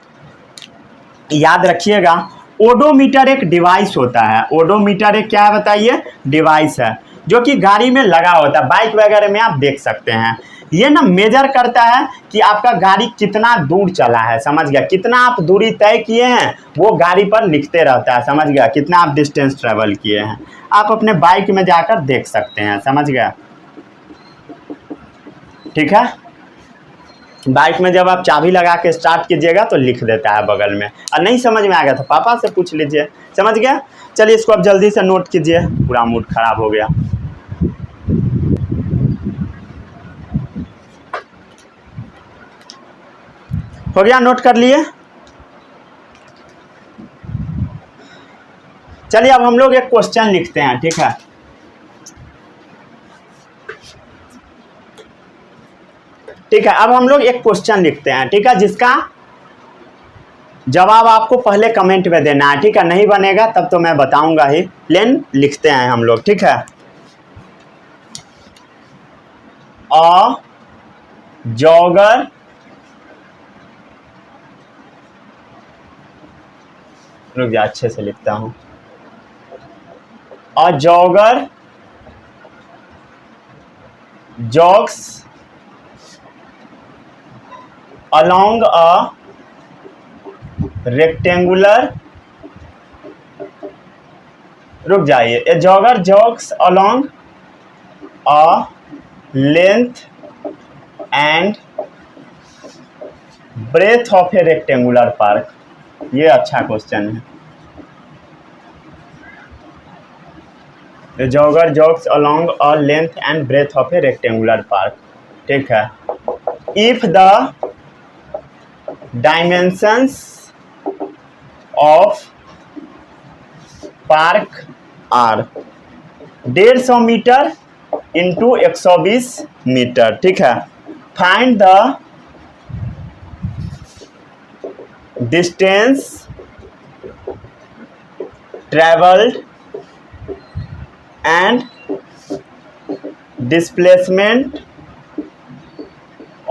याद रखिएगा, ओडोमीटर एक डिवाइस होता है। ओडोमीटर एक क्या है बताइए? डिवाइस है जो कि गाड़ी में लगा होता है, बाइक वगैरह में आप देख सकते हैं। ये ना मेजर करता है कि आपका गाड़ी कितना दूर चला है, समझ गया? कितना आप दूरी तय किए हैं वो गाड़ी पर लिखते रहता है, समझ गया? कितना आप डिस्टेंस ट्रेवल किए हैं आप अपने बाइक में जाकर देख सकते हैं, समझ गया? ठीक है, बाइक में जब आप चाबी लगा के स्टार्ट कीजिएगा तो लिख देता है बगल में। और नहीं समझ में आ गया तो पापा से पूछ लीजिए, समझ गया? चलिए इसको अब जल्दी से नोट कीजिए, पूरा मूड खराब हो गया। हो गया, नोट कर लिए। चलिए अब हम लोग एक क्वेश्चन लिखते हैं, ठीक है। ठीक है, अब हम लोग एक क्वेश्चन लिखते हैं, ठीक है, जिसका जवाब आपको पहले कमेंट में देना है, ठीक है। नहीं बनेगा तब तो मैं बताऊंगा ही, लेकिन लिखते हैं हम लोग, ठीक है। अ जॉगर रुक जा, अच्छे से लिखता हूं। अ jogger jogs along a rectangular, रुक जाइए, a jogger jogs along a length and breadth of a rectangular park। ये अच्छा क्वेश्चन है। The jogger jogs along a length and breadth of a rectangular park, ठीक है। If the dimensions of park are 150 metre into 120 metre, ठीक है। Find the distance traveled and displacement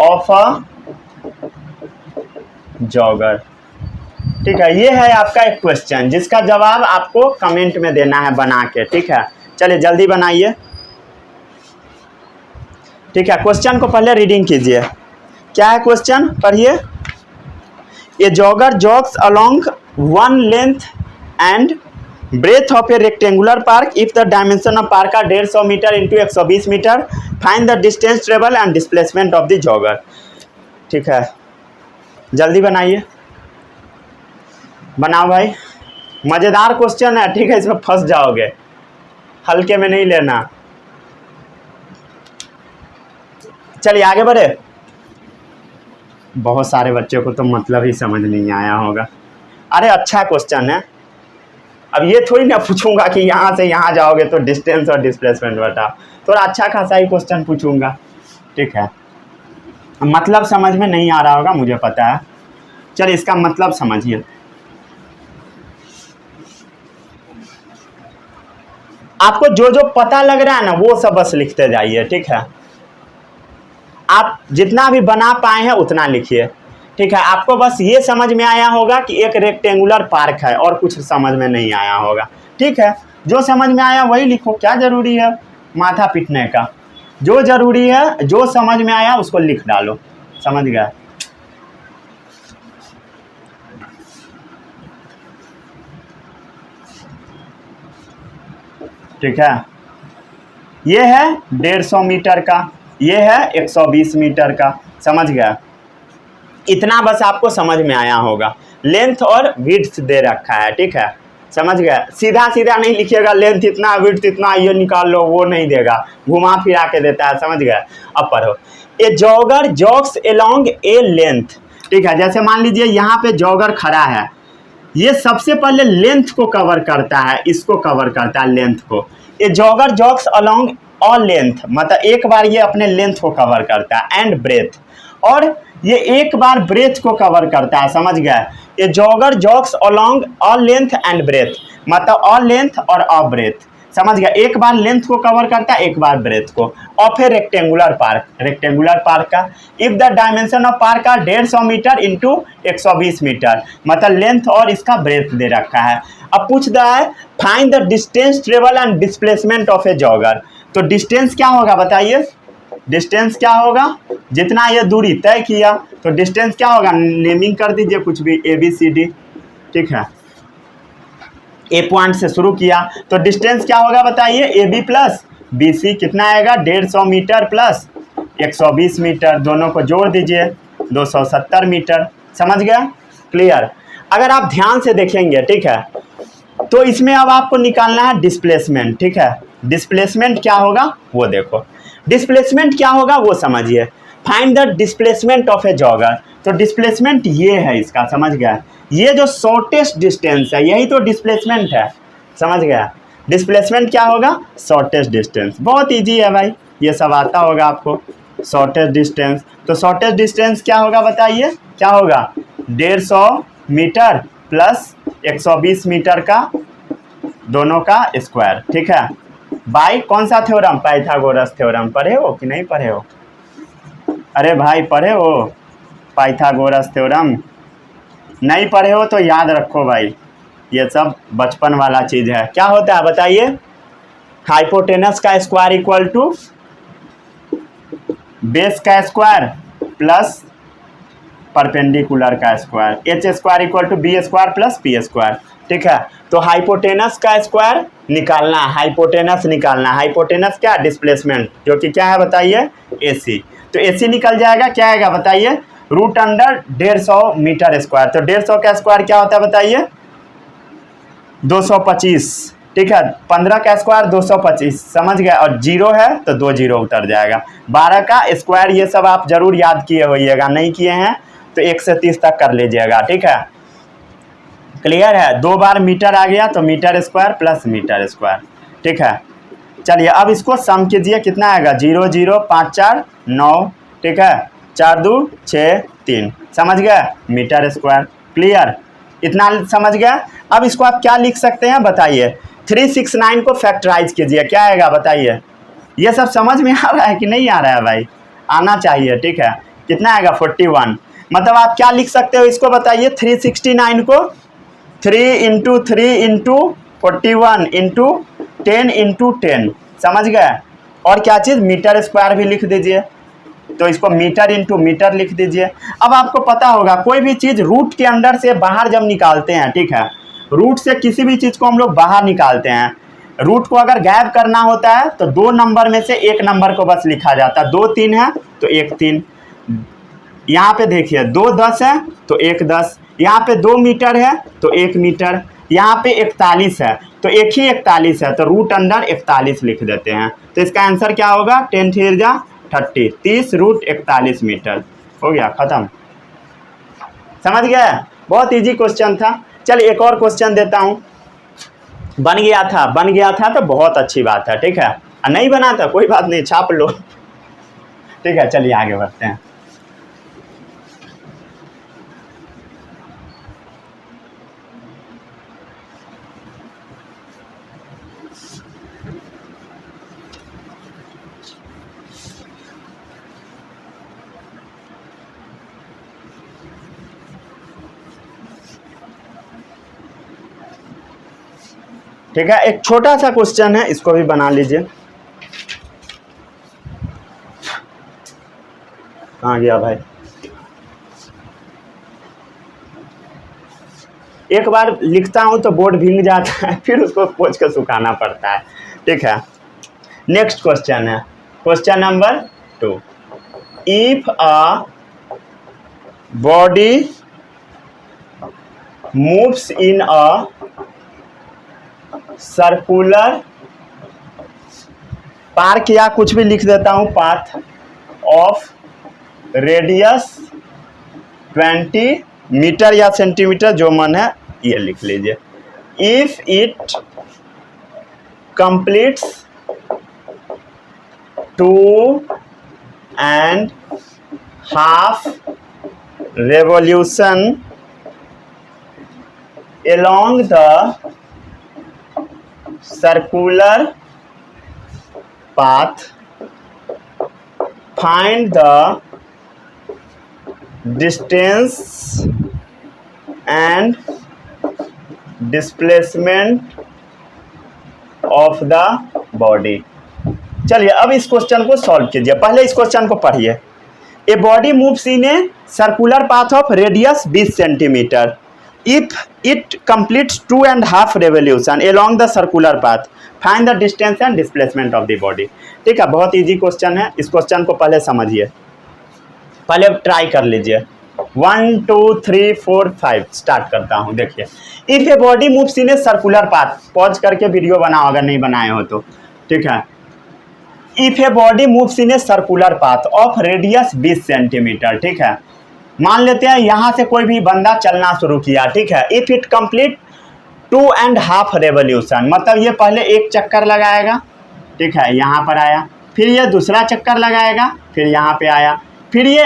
of a jogger, ठीक है। ये है आपका एक क्वेश्चन जिसका जवाब आपको कमेंट में देना है बना के, ठीक है। चलिए जल्दी बनाइए, ठीक है। क्वेश्चन को पहले रीडिंग कीजिए। क्या है क्वेश्चन, पढ़िए। A jogger jogs along one length and breadth of a rectangular park if the dimension of park are 150 metre into 120 metre. Find the distance travel and displacement of the jogger, ठीक है। जल्दी बनाइए, बनाओ भाई। मज़ेदार question है, ठीक है, इसमें फंस जाओगे, हल्के में नहीं लेना। चलिए आगे बढ़े। बहुत सारे बच्चों को तो मतलब ही समझ नहीं आया होगा। अरे अच्छा क्वेश्चन है। अब ये थोड़ी ना पूछूंगा कि यहाँ से यहाँ जाओगे तो डिस्टेंस और डिस्प्लेसमेंट बता, थोड़ा अच्छा खासा ही क्वेश्चन पूछूंगा, ठीक है। मतलब समझ में नहीं आ रहा होगा, मुझे पता है। चलिए इसका मतलब समझिए। आपको जो जो पता लग रहा है ना वो सब बस लिखते जाइए, ठीक है। आप जितना भी बना पाए हैं उतना लिखिए, ठीक है। आपको बस ये समझ में आया होगा कि एक रेक्टेंगुलर पार्क है और कुछ समझ में नहीं आया होगा, ठीक है। जो समझ में आया वही लिखो, क्या जरूरी है माथा पीटने का। जो जरूरी है, जो समझ में आया उसको लिख डालो, समझ गया। ठीक है, ये है 150 मीटर का, ये है 120 मीटर का, समझ गया। इतना बस आपको समझ में आया होगा। लेंथ और विड्थ दे रखा है, ठीक है, समझ गया। सीधा सीधा नहीं लिखिएगा लेंथ इतना विड्थ इतना ये निकाल लो, वो नहीं देगा, घुमा फिरा के देता है, समझ गया। अब पढ़ो। ए जॉगर जॉग्स अलोंग ए लेंथ, ठीक है। जैसे मान लीजिए यहाँ पे जॉगर खड़ा है, ये सबसे पहले लेंथ को कवर करता है, इसको कवर करता है लेंथ को। A jogger jogs along a length, मतलब एक बार ये अपने लेंथ को कवर करता है, एंड ब्रेथ, और ये एक बार ब्रेथ को कवर करता है, समझ गया। ये jogger jogs along a length and breadth, मतलब अ लेंथ और अ ब्रेथ, समझ गया। एक बार लेंथ को कवर करता है, एक बार ब्रेथ को। और फिर रेक्टेंगुलर पार्क, रेक्टेंगुलर पार्क का if the dimension of park का 150 मीटर इंटू 120 मीटर, मतलब लेंथ और इसका ब्रेथ दे रखा है। अब पूछ रहा है find the distance travel and displacement of A jogger. तो डिस्टेंस क्या होगा बताइए, डिस्टेंस क्या होगा, जितना ये दूरी तय किया तो डिस्टेंस क्या होगा, नेमिंग कर दीजिए कुछ भी, ए बी सी डी, ठीक है। ए पॉइंट से शुरू किया तो डिस्टेंस क्या होगा बताइए, A B plus B C, कितना आएगा 150 मीटर प्लस 120 मीटर, दोनों को जोड़ दीजिए 270 मीटर, समझ गया, क्लियर। अगर आप ध्यान से देखेंगे, ठीक है, तो इसमें अब आपको निकालना है डिस्प्लेसमेंट, ठीक है। डिस्प्लेसमेंट क्या होगा वो देखो, डिस्प्लेसमेंट क्या होगा वो समझिए। Find the displacement of A jogger. तो डिस्प्लेसमेंट ये है इसका, समझ गया, ये जो शॉर्टेस्ट डिस्टेंस है यही तो डिस्प्लेसमेंट है, समझ गया। डिस्प्लेसमेंट क्या होगा, शॉर्टेस्ट डिस्टेंस। बहुत इजी है भाई, ये सब आता होगा आपको। शॉर्टेस्ट डिस्टेंस, तो शॉर्टेस्ट डिस्टेंस क्या होगा बताइए, क्या होगा, 150 मीटर प्लस 120 मीटर का दोनों का स्क्वायर, ठीक है। बाई कौन सा थ्योरम, पाइथागोरस थ्योरम। पढ़े हो कि नहीं पढ़े हो, अरे भाई पढ़े हो पाइथागोरस थ्योरम, नहीं पढ़े हो तो याद रखो भाई, ये सब बचपन वाला चीज़ है। क्या होता है बताइए, हाइपोटेनस का स्क्वायर इक्वल टू बेस का स्क्वायर प्लस परपेंडिकुलर का square, H square equal to B square plus P square, ठीक है। तो हाइपोटेनस का स्क्वायर निकालना, हाइपोटेनस निकालना, हाइपोटेनस क्या, डिस्प्लेसमेंट, जो कि क्या है बताइए, एसी। तो एसी निकल जाएगा, क्या आएगा बताइए, रूट अंडर 150 मीटर स्क्वायर। तो 150 का स्क्वायर क्या होता है बताइए, 225, ठीक है। 15 का स्क्वायर 225, समझ गए, और जीरो है तो 2 जीरो उतर जाएगा। 12 का स्क्वायर, ये सब आप जरूर याद किए होइएगा, नहीं किए हैं तो 1 से 30 तक कर लीजिएगा, ठीक है। क्लियर है, 2 बार मीटर आ गया तो metre square plus metre square, ठीक है। चलिए अब इसको सम कीजिए, कितना आएगा, 0 0 5 4 9, ठीक है, 4 2 6 3, समझ गए, मीटर स्क्वायर। क्लियर, इतना समझ गया। अब इसको आप क्या लिख सकते हैं बताइए, 369 को फैक्टराइज कीजिए, क्या आएगा बताइए। ये सब समझ में आ रहा है कि नहीं आ रहा है भाई, आना चाहिए, ठीक है। कितना आएगा 41, मतलब आप क्या लिख सकते हो इसको बताइए, 369 को 3 इंटू 3 इंटू 41 इंटू 10 इंटू 10, समझ गए। और क्या चीज़, मीटर स्क्वायर भी लिख दीजिए, तो इसको मीटर इंटू मीटर लिख दीजिए। अब आपको पता होगा कोई भी चीज़ रूट के अंदर से बाहर जब निकालते हैं, ठीक है, रूट से किसी भी चीज़ को हम लोग बाहर निकालते हैं, रूट को अगर गायब करना होता है तो 2 नंबर में से 1 नंबर को बस लिखा जाता है। 2 3 है तो 1 3, यहाँ पे देखिए 2 10 है तो 1 10, यहाँ पे 2 मीटर है तो 1 मीटर, यहाँ पे 41 है तो एक ही 41 है, तो रूट अंडर 41 लिख देते हैं। तो इसका आंसर क्या होगा, 10 3 जा 30, 30 रूट 41 मीटर, हो गया खत्म, समझ गए। बहुत इजी क्वेश्चन था। चलिए एक और क्वेश्चन देता हूँ, बन गया था तो बहुत अच्छी बात है, ठीक है, नहीं बना था कोई बात नहीं, छाप लो, ठीक है। चलिए आगे बढ़ते हैं। ठीक है, एक छोटा सा क्वेश्चन है, इसको भी बना लीजिए। कहाँ गया भाई, एक बार लिखता हूं तो बोर्ड भीग जाता है, फिर उसको पोंछ कर सुखाना पड़ता है, ठीक है। नेक्स्ट क्वेश्चन है, question number 2, if a body moves in a circular park, या कुछ भी लिख देता हूं, पाथ ऑफ रेडियस 20 मीटर या सेंटीमीटर, जो मन है ये लिख लीजिए। If it completes 2.5 revolution along the circular path, find the distance and displacement of the body। चलिए अब इस क्वेश्चन को सॉल्व कीजिए। पहले इस क्वेश्चन को पढ़िए। A body moves in a circular path of radius 20 centimetre, if it completes 2.5 revolution along the circular path, find the distance and displacement of the body. ठीक है, बहुत इजी क्वेश्चन है। इस क्वेश्चन को पहले समझिए, पहले ट्राई कर लीजिए। 1 2 3 4 5 स्टार्ट करता हूँ। देखिए, if a body moves in a circular path, pause करके वीडियो बनाओ अगर नहीं बनाए हो तो, ठीक है। If a body moves in a circular path of radius 20 centimetre, ठीक है। मान लेते हैं यहाँ से कोई भी बंदा चलना शुरू किया, ठीक है। इफ इट कंप्लीट 2.5 रेवोल्यूशन, मतलब ये पहले एक चक्कर लगाएगा, ठीक है, यहाँ पर आया, फिर ये दूसरा चक्कर लगाएगा, फिर यहाँ पे आया, फिर ये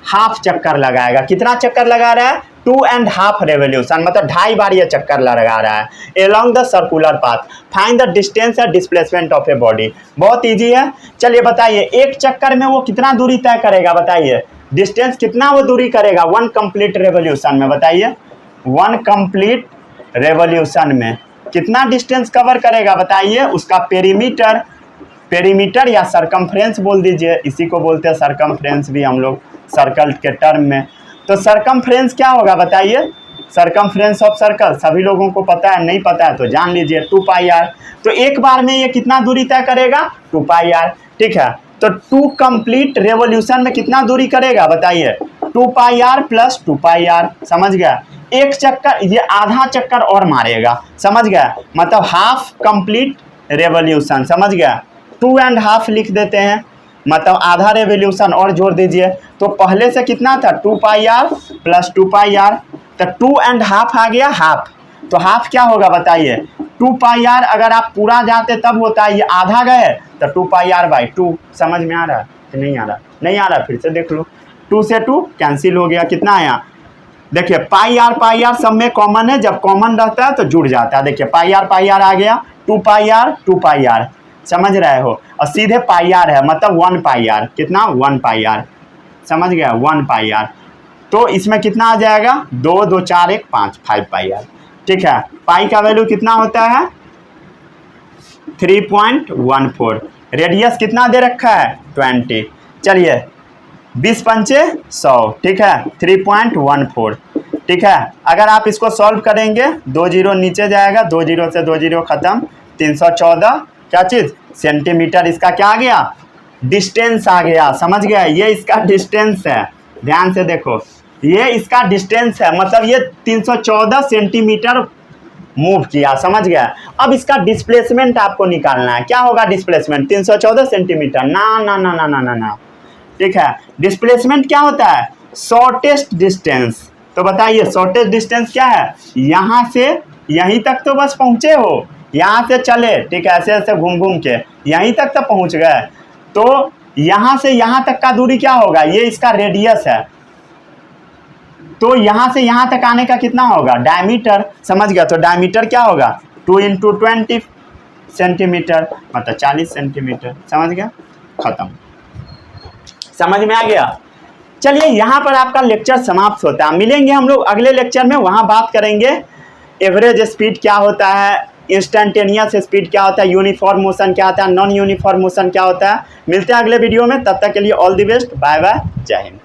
हाफ चक्कर लगाएगा। कितना चक्कर लगा रहा है? 2.5 रेवोल्यूशन, मतलब 2.5 बार ये चक्कर लगा रहा है along the circular path. Find the distance and displacement of a body. बहुत इजी है। चलिए बताइए, एक चक्कर में वो कितना दूरी तय करेगा? बताइए डिस्टेंस कितना वो दूरी करेगा 1 कंप्लीट रेवोल्यूशन में? बताइए 1 कंप्लीट रेवोल्यूशन में कितना डिस्टेंस कवर करेगा? बताइए उसका पेरीमीटर, पेरीमीटर या सरकमफ्रेंस बोल दीजिए, इसी को बोलते हैं सरकमफ्रेंस भी हम लोग सर्कल के टर्म में। तो सरकमफ्रेंस क्या होगा बताइए? सरकमफ्रेंस ऑफ सर्कल सभी लोगों को पता है, नहीं पता है तो जान लीजिए 2πr। तो एक बार में ये कितना दूरी तय करेगा? 2πr, ठीक है। तो 2 कंप्लीट रेवोल्यूशन में कितना दूरी करेगा बताइए? 2πr प्लस 2πr, समझ गया? एक चक्कर, ये आधा चक्कर और मारेगा, समझ गया? मतलब हाफ कंप्लीट रेवोल्यूशन, समझ गया? 2.5 लिख देते हैं, मतलब आधा रेवोल्यूशन और जोड़ दीजिए। तो पहले से कितना था? 2πr प्लस 2πr, तो 2.5 आ गया हाफ। तो हाफ क्या होगा बताइए? 2πr अगर आप पूरा जाते तब होता है, ये आधा गए तो 2πr/2। समझ में आ रहा है कि नहीं आ रहा? नहीं आ रहा, फिर से देख लो। 2 से 2 कैंसिल हो गया, कितना आया? देखिए πr सब में कॉमन है, जब कॉमन रहता है तो जुड़ जाता है। देखिए πr आ गया, 2πr, समझ रहे हो? और सीधे πr है, मतलब 1πr, कितना? 1πr, समझ गया? 1πr। तो इसमें कितना आ जाएगा? 2 2 4 1 5 5πr, ठीक है। पाई का वैल्यू कितना होता है? 3.14। रेडियस कितना दे रखा है? 20। चलिए 20 पंचे 100, ठीक है, 3.14, ठीक है। अगर आप इसको सॉल्व करेंगे, 2 जीरो नीचे जाएगा, 2 जीरो से 2 जीरो खत्म, 314 क्या चीज़? सेंटीमीटर। इसका क्या आ गया? डिस्टेंस आ गया, समझ गया? ये इसका डिस्टेंस है, ध्यान से देखो, ये इसका डिस्टेंस है, मतलब ये 314 सेंटीमीटर मूव किया, समझ गया? अब इसका डिस्प्लेसमेंट आपको निकालना है। क्या होगा डिस्प्लेसमेंट? 314 सेंटीमीटर? ना ना ना ना ना ना ना, ठीक है। डिस्प्लेसमेंट क्या होता है? Shortest distance. तो बताइए शॉर्टेस्ट डिस्टेंस क्या है? यहाँ से यहीं तक तो बस पहुँचे हो, यहाँ से चले, ठीक है, ऐसे ऐसे घूम घूम के यहीं तक तो पहुँच गए। तो यहाँ से यहाँ तक का दूरी क्या होगा? ये इसका रेडियस है, तो यहाँ से यहाँ तक आने का कितना होगा? डायमीटर, समझ गया? तो डायमीटर क्या होगा? 2 × 20 सेंटीमीटर, मतलब 40 सेंटीमीटर, समझ गया? खत्म। समझ में आ गया? चलिए यहाँ पर आपका लेक्चर समाप्त होता है। मिलेंगे हम लोग अगले लेक्चर में, वहाँ बात करेंगे एवरेज स्पीड क्या होता है, इंस्टेंटेनियस स्पीड क्या होता है, यूनिफॉर्म मोशन क्या होता है, नॉन यूनिफॉर्म मोशन क्या होता है। मिलते हैं अगले वीडियो में, तब तक के लिए all the best, bye bye, जय हिंद।